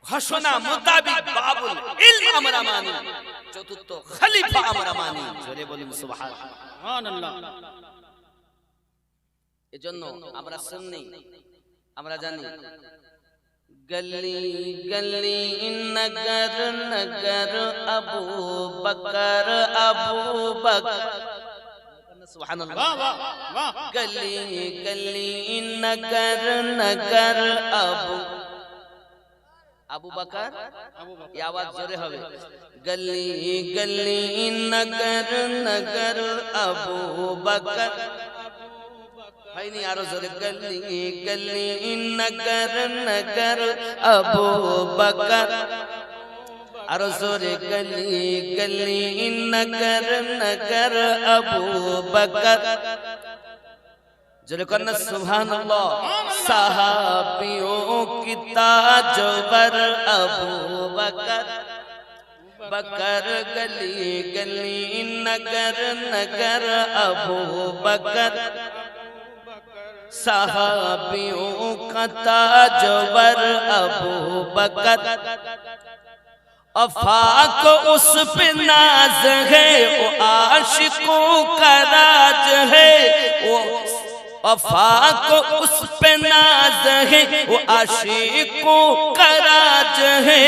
ঘোষণা মোতাবেক বাবুল ইলম আমরা মানি, চতুর্থ খলিফা আমরা মানি। জোরে বলুন সুবহানাল্লাহ। এজন্য আমরা সুন্নি, আমরা জানি গলি গলি নগর নগর আবু বকর আবু বকর। সুবহানাল্লাহ। গলি গলি নগর নগর আবু বকর, এই আওয়াজ জোরে হবে। গলি গলি নগর নগর আবু বকর, হয়নি আরো জোরে। গলি গলি নগর নগর আবু বকর, আরো জোরে। গলি গলি নগর নগর আবু বকর, জোরে কন্না সুবহানাল্লাহ। সাহাবিयों की ताजवर अबू बकर बकर, गली गली नगर नगर अबू बकर, साहाबियों का ताजवर अबू बकर। अफाक उस पे नाज है वो आशिकों का राज है, वो अफाक उस पे नाज है वो आशिकों का राज है।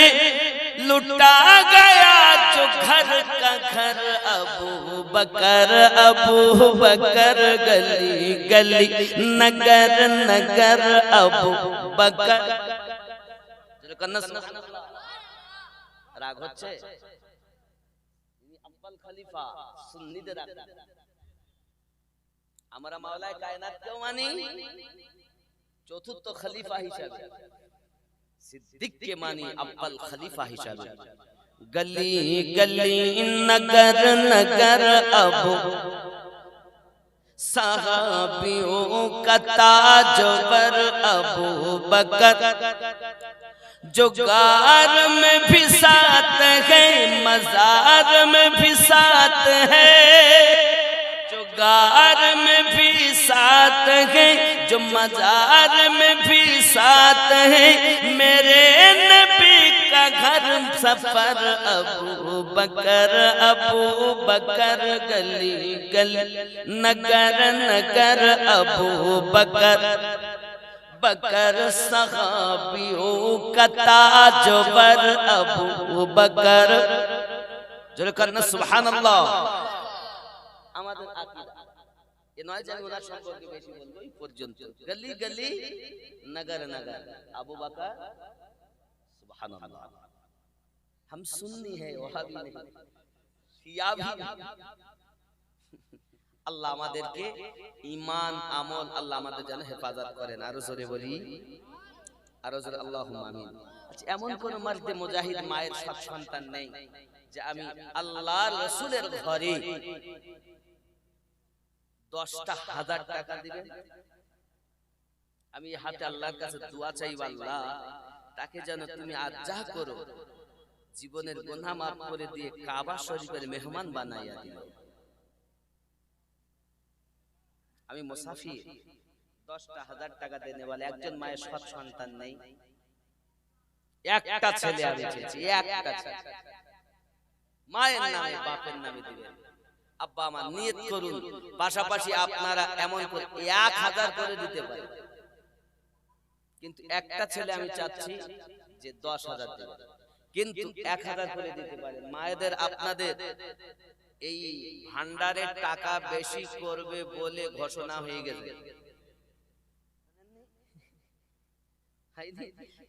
लुटा गया जो घर का घर अबू बकर अबू बकर, गली गली नगर नगर अबू बकर। রাগ হচ্ছে আব্বাল খলিফা সুন্নিদের। আমরা মাওলায়ে কায়নাত কেও মানি চতুর্থ খলিফা হিসাবে, সিদ্দিককে মানি আব্বাল খলিফা হিসাবে। गली गली नगर नगर अब सहाबियों का ताजवर अबू बकर, जो गार में भी साथ है मजार में भी साथ है, जो गार में भी साथ है जो मजार में भी साथ है, मेरे नबी का घर सफर अबू बकर गली गली नगर नगर अबू बकर बकर सहाबियों का ताजवर अबू बकर। जोरे करना सुभान अल्लाह। আমাদের আকীদা এ নয় যে ওনার সম্পর্কে বেশি বলবো এই পর্যন্ত। গলি গলি নগর নগর আবু বকর সুবহানাল্লাহ। हम सुन्नी है वहाबी नहीं শিয়া भी। আল্লাহ আমাদেরকে ঈমান আমল আল্লাহ আমাদের যেন হেফাজত করেন। আরো জোরে বলি, আরো জোরে আল্লাহুম্মা আমিন। আচ্ছা, এমন কোন মার্দে মুজাহিদ মায়ের সৎ সন্তান নেই যে আমি আল্লাহর রাসূলের ঘরে 10,000 টাকা দিবেন, আমি হাতে আল্লাহর কাছে দোয়া চাইব, আল্লাহ তাকে যেন তুমি আজ যা করো জীবনের গুনাহ মাফ করে দিয়ে কাবা শরীফের মেহমান বানাইয়া দিও। আমি মুসাফির, 10,000 টাকা দেনে বলে একজন মায়ের সৎ সন্তান নেই, একটা ছেলে আমি চেয়েছি, একটা ছেলে, মায়ের নামে বাপের নামে দিবেন। আব্বা আমার নিয়ত করুন, পাশাপাশি আপনারা এমন করে 1000 করে দিতে পারেন, কিন্তু একটা ছেলে আমি চাচ্ছি যে 10,000 দেবেন, কিন্তু 1000 করে দিতে পারেন। মায়েদের আপনাদের এই ভান্ডারের টাকা বেশি করবে বলে ঘোষণা হয়ে গেছে,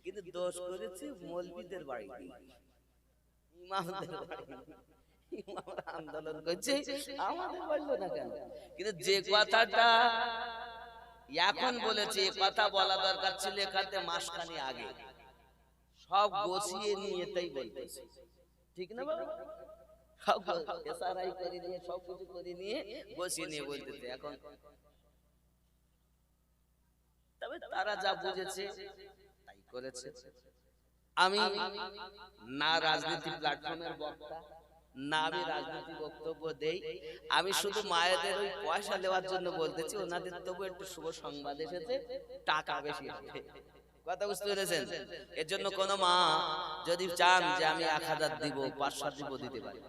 কিন্তু দোষ করেছে মৌলবীদের বাড়ি, ইমামদের বাড়ি, ইমামরা আন্দোলন করছে আমাদের বললো না কেন। কিন্তু যে কথাটা এখন বলেছে এই কথা বলা দরকার ছিল এখানে মাসখানি আগে, সব গোছিয়ে নিয়ে তাই বলতেছে, ঠিক না বাবা? সব এসআরআই করে নিয়ে সব কিছু করে নিয়ে গোছিয়ে নিয়ে বলতেছে এখন। তবে তারা যা বুঝেছে তাই করেছে। আমি না রাজনীতি প্ল্যাটফর্মের বক্তা, না আমি রাজনীতি বক্তব্য দেই, আমি শুধু মায়েদের ওই পয়সা দেওয়ার জন্য বলতেছি, ওনাদের তবু একটু শুভ সংবাদ এসেছে, টাকা বেশি হবে। কথা বুঝতে পেরেছেন? এর জন্য কোন মা যদি চান যে আমি 1000 দিব, 500 দিব, দিতে পারি।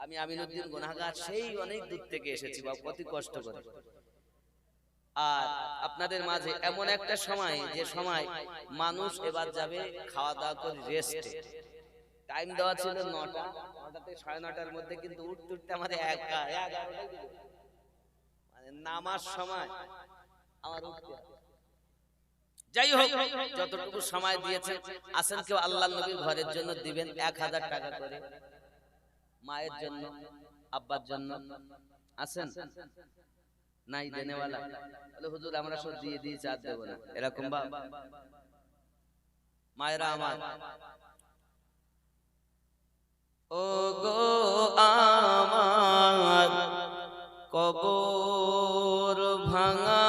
আমি আমিনুদ্দিন গুনাহগার, সেই অনেক দূর থেকে এসেছি বা কত কষ্ট করে। আর আপনাদের মাঝে এমন একটা সময়, যে সময় মানুষ এবার যাবে খাওয়া দাওয়া করে রেস্টে, টাইম দেওয়া ছিল 9টা, 9টা থেকে 9:30টার মধ্যে, কিন্তু উঠতে উঠতে আমাদের 11টায় মানে নামাজ সময় আমার উঠতে। যাই হোক, যতটুকু সময় দিয়েছেন, আসেন কেউ আল্লাহর নবীর ঘরের জন্য দিবেন 1000 টাকা করে, মায়ের জন্য, আব্বার জন্য। আসেন নাই দেনেওয়ালা বলে হুজুর আমরা সব দিয়ে দিয়ে চার দেব না, এরকম বা মায়েরা আমার, ও গো আমার কবর ভাঙা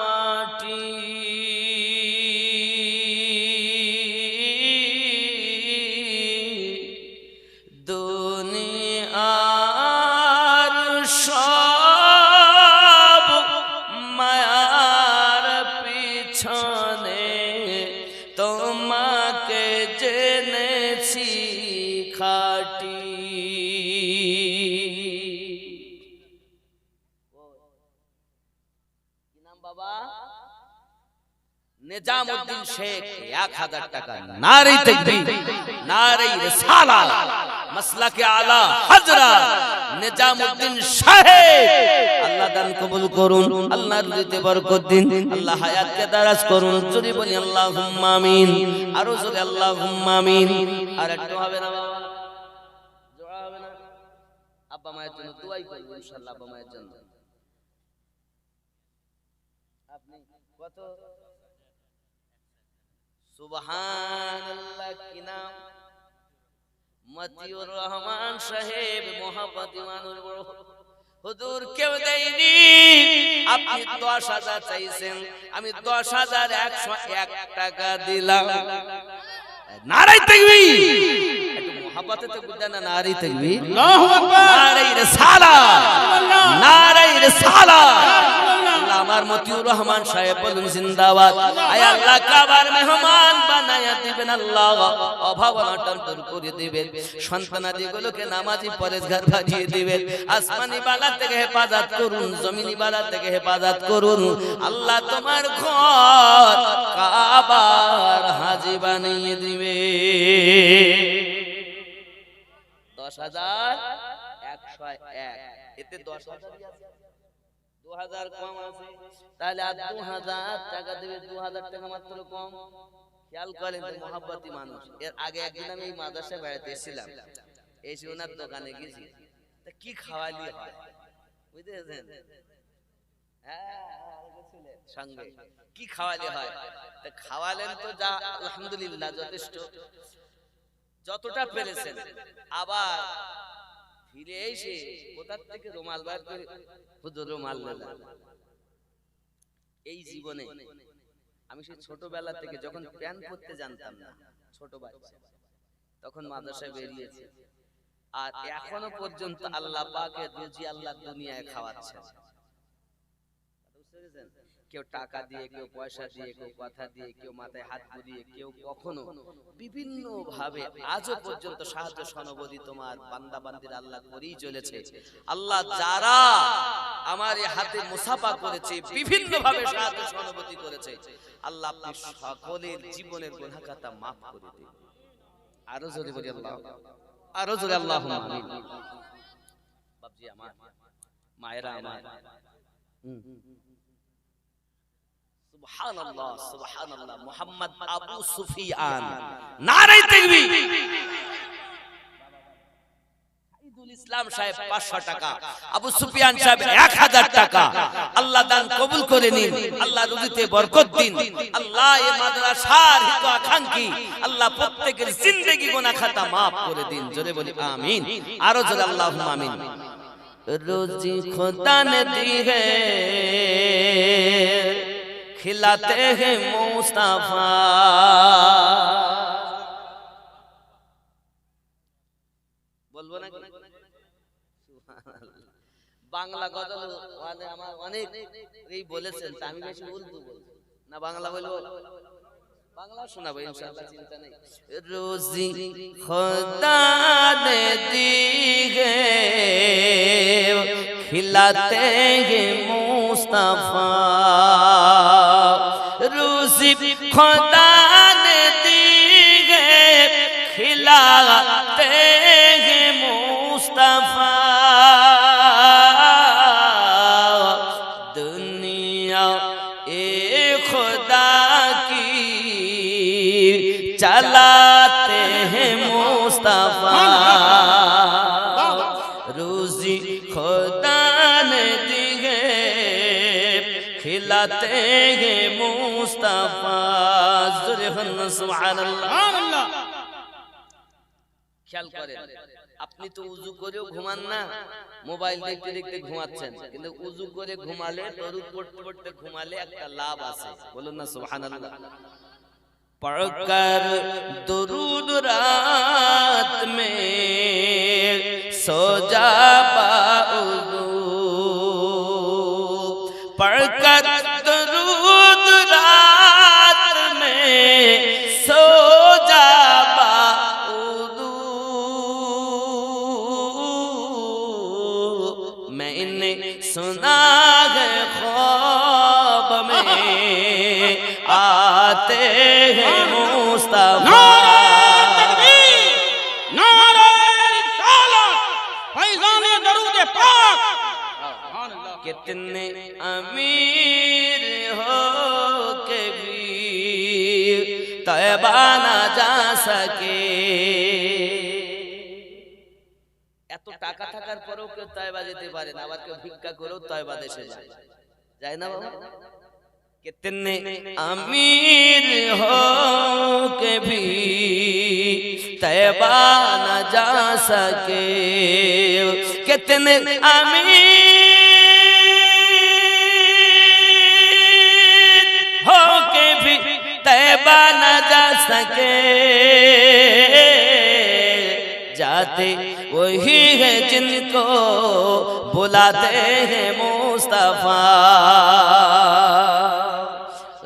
মাটি, দুনিয়ার সব মায়ার পিছনে তোমাকে জেনেছি খাটি। বাবা নিজামউদ্দিন শেখ 1000 টাকা। নারে তাকবীর, নারে রিসালাত, মাসলাকে আলা হযরত নিজামউদ্দিন সাহেব, আল্লাহ দান কবুল করুন, আল্লাহর রুজিতে বরকত দিন, আল্লাহ হায়াতকে দারাজ করুন। যদি বলি আল্লাহুম্মা আমিন, আরো জোরে আল্লাহুম্মা আমিন। আর একটু হবে না বাবা, দোয়া হবে না? আব্বা মায়ের জন্য দোয়াই করব ইনশাআল্লাহ। আব্বা মায়ের জন্য আপনি কত সুবহানাল্লাহ কি নাম মতিউর রহমান সাহেব মহাপতি মানুষ বড় হুজুর কেউ দেয়নি, আপনি 10,000 চাইছেন, আমি 10,101 টাকা দিলাম। নারায়ে তাকবীর, একটু মোহাব্বতে তো বুঝান না, নারায়ে তাকবীর, আল্লাহু আকবার, নারায়ে রিসালাত, নারায়ে রিসালাত। আমার মতিউর রহমান সাহেব বলুন জিন্দাবাদ। আয় আল্লাহ কাবার মেহমান বানায়া দিবেন, আল্লাহ অভাব অনটন দূর করে দিবেন, সন্তানাদি গুলোকে নামাজি পরেজগার বানিয়ে দিবেন, আসমানি বালা থেকে হেফাজত করুন, জমিনি বালা থেকে হেফাজত করুন। আল্লাহ তোমার ঘর কাবার হাজি বানিয়ে দিবে। 10,101, এতে 10,000 2000 কম আছে, তাহলে আর 2000 টাকা দেবে, 2000 টাকা মাত্র কম। খেয়াল করেন তো মহাব্বতী মানুষ। এর আগে একদিন আমি এই মাদ্রাসায় বেড়াতে এসেছিলাম, এসে ওনার দোকানে গেছি, তা কি খাওয়ালি হয় বুঝতেছেন, সঙ্গে কি খাওয়ালি হয়, তা খাওয়ালেন তো যা আলহামদুলিল্লাহ যথেষ্ট, যতটা পেরেছেন। আবার ফিরে এসে কোথার থেকে রুমাল বার করে হুজুর রুমাল নিলাম। এই জীবনে আমি সেই ছোটবেলা থেকে যখন প্যান্ট পরতে জানতাম না, ছোট বাচ্চা, তখন মাদ্রাসায় বেরিয়েছে, আর এখনো পর্যন্ত আল্লাহ পাকের রুজি আল্লাহ দুনিয়ায় খাওয়াচ্ছে। কেউ টাকা দিয়ে, কেউ পয়সা দিয়ে, কেউ কথা দিয়ে, কেউ মাথায় হাত বুলিয়ে, কেউ কখনো বিভিন্ন ভাবে আজও পর্যন্ত সাহায্য সনবদি তোমার বান্দা বান্দির আল্লাহ করেই চলেছে। আল্লাহ যারা আমার এই হাতে মুসাফা করেছে, বিভিন্ন ভাবে সাহায্য সনবদি করেছে, আল্লাহ আপনি সকলের জীবনের গুনাহ খাতা maaf করে দিন। আরো জোরে বলি আল্লাহ, আরো জোরে আল্লাহুম্মা আমিন। বাপজি আমার, মায়েরা আমার, সুবহানাল্লাহ সুবহানাল্লাহ। মুহাম্মদ আবু সুফিয়ান, নারায়ে তাকবীর। সাইদুল ইসলাম সাহেব 500 টাকা, আবু সুফিয়ান সাহেব 1000 টাকা। আল্লাহ দান কবুল করে নিন, আল্লাহ রুজিতে বরকত দিন, আল্লাহ এই মাদ্রাসার হিত আকাঙ্ক্ষী আল্লাহ প্রত্যেকের জিন্দেগি গুনাহ খাতা maaf করে দিন। জোরে বলি আমিন, আরো জোরে আল্লাহুম্মা আমিন। रोजी खुदा ने दी है, खिलाते हैं मुस्तफा, বলবো না বাংলা গজল ওয়ালে আমার অনেক এই বলেছেন, আমি বেশি উর্দু বলবো না, বাংলা বলবো, বাংলা শোনাবো ইনশাআল্লাহ, চিন্তা নেই। রোজি খুদা ने दी है, खिलाते हैं मुस्तफा, रोजी खुदा ने दी है, खिलाते हैं मुस्तफा, दुनिया ए खुदा की चलाते हैं मुस्तफा, रोजी खुदा ने दी है, खिलाते हैं मुस्तफा। सुबहानाल्लाह। খেয়াল করেন, আপনি তো উযু করেও ঘুমান না, মোবাইল দেখতে দেখতে ঘুমাচ্ছেন, কিন্তু উযু করে ঘুমালে, দরুদ পড়তে পড়তে ঘুমালে একটা লাভ আছে, বলুন না সুবহানাল্লাহ। पढ़कर दुरूद रात में सो जा बाउदू, पढ़कर दुरूद रात में सो जा बाउदू, मैंने सुना है ख्वाब में आते हैं मुस्तफा, कितने अमीर हो के भी तैबा ना जा सके, এত টাকা থাকার পরেও কেউ তয়বা যেতে পারে না, আবার কেউ ভিক্ষা করেও তয়বা দেশে যায় না বাবা। कितने अमीर हो के भी तैबा न जा सके कितने अमीर हो के भी तैबा न जा सके जाते वही है जिनको बुलाते हैं मुस्तफा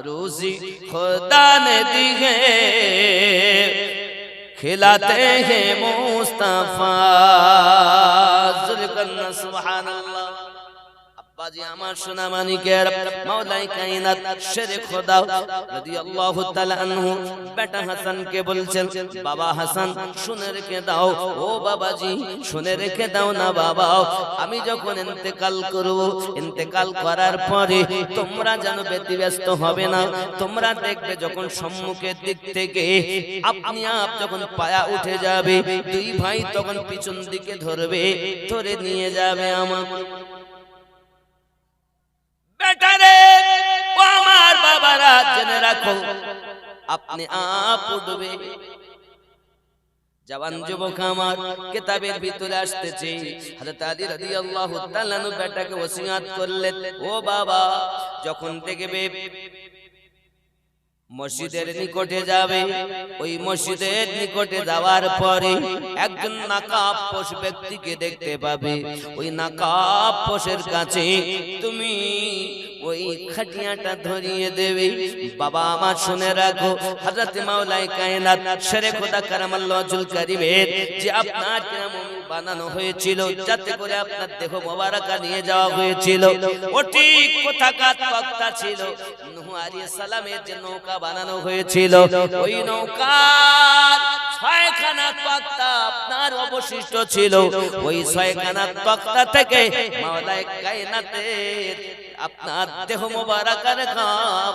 रोजी खुदा ने दी है खिलाते हैं मुस्तफा जुल्कन्ना सुभान अल्लाह बाजी আমার সোনা মানিকের মাওলাই কায়নাত শেরে খোদা রাদিয়াল্লাহু তাআলা আনহু বেটা হাসানকে বলছেন বাবা হাসান শুনে রেখে দাও ও বাবাজি শুনে রেখে দাও না বাবা আমি যখন ইন্তেকাল করব ইন্তেকাল করার পরে তোমরা যেন ব্যতিব্যস্ত হবে না তোমরা দেখবে যখন সম্মুখের দিক থেকে আপনি আপ যখন পায়া উঠে যাবে দুই ভাই তখন পিছন দিকে ধরবে ধরে নিয়ে যাবে আমার বেটারে ও আমার বাবারা জেনে রাখো আপনি আপ উঠবে জওয়ান যুবক আমার কিতাবের ভিতরে আসতেছে হযরত আলী রাদিয়াল্লাহু তাআলা আনহু বেটাকে ওসিয়ত করলেন ও বাবা যখন দেখবে মসজিদের নিকটে যাবে ওই মসজিদের নিকটে যাওয়ার পরে একজন নাকাবপোশ ব্যক্তিকে দেখতে পাবে ওই নাকাবপোশের কাছে তুমি ওই খাটিয়াটা ধরিয়ে দেবে বাবা আমার শুনে রাখো হযরত মাওলাই কায়নাত শেরে খোদা কারামাল্লাহু ওয়াজহুল কারীমের যে আপনার মুমিন বানানো হয়েছিল যাতে করে আপনার দেহ মোবারকা নিয়ে যাওয়া হয়েছিল ওটি কোথাকার তক্তা ছিল নূহ আলাইহিস সালামের যে নৌকা বানানো হয়েছিল ওই নৌকার 6 খানা তক্তা আপনার অবশিষ্ট ছিল ওই 6 খানা তক্তা থেকে মাওলাই কায়নাতের আপনার দেহ মোবারকার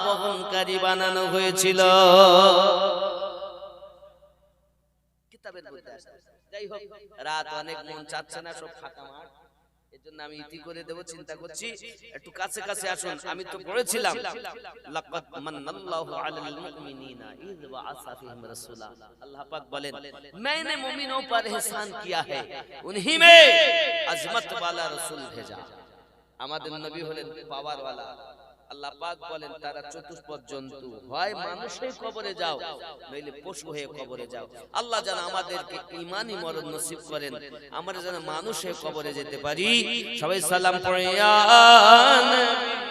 বহনকারী বানানো হয়েছিল কিতাবের মধ্যে আছে যাই হোক রাত অনেক মন চাচ্ছে না সব ফাঁকা মাঠ এজন্য আমি ইতি করে দেব চিন্তা করছি একটু কাছে কাছে আসুন আমি তো পড়েছিলাম লাকাদ মান্নাল্লাহু আলাল মুমিনিনা ইয বাআসা ফিহিম রাসূলা আল্লাহ পাক বলেন मैंने मुमिनों पर एहसान किया है उन्हीं में अजमत वाला रसूल भेजा আমাদের নবী হলেন পাওয়ার वाला আল্লাহ পাক বলেন তারা চতুষ্পদ জন্তু হয় মানুষ হয়ে কবরে যাও নইলে পশু হয়ে কবরে যাও আল্লাহ যেন আমাদেরকে ঈমানি মরণ নসিব করেন আমরা যেন মানুষ হয়ে কবরে যেতে পারি সবাই সালাম পড়ে ইয়া নবী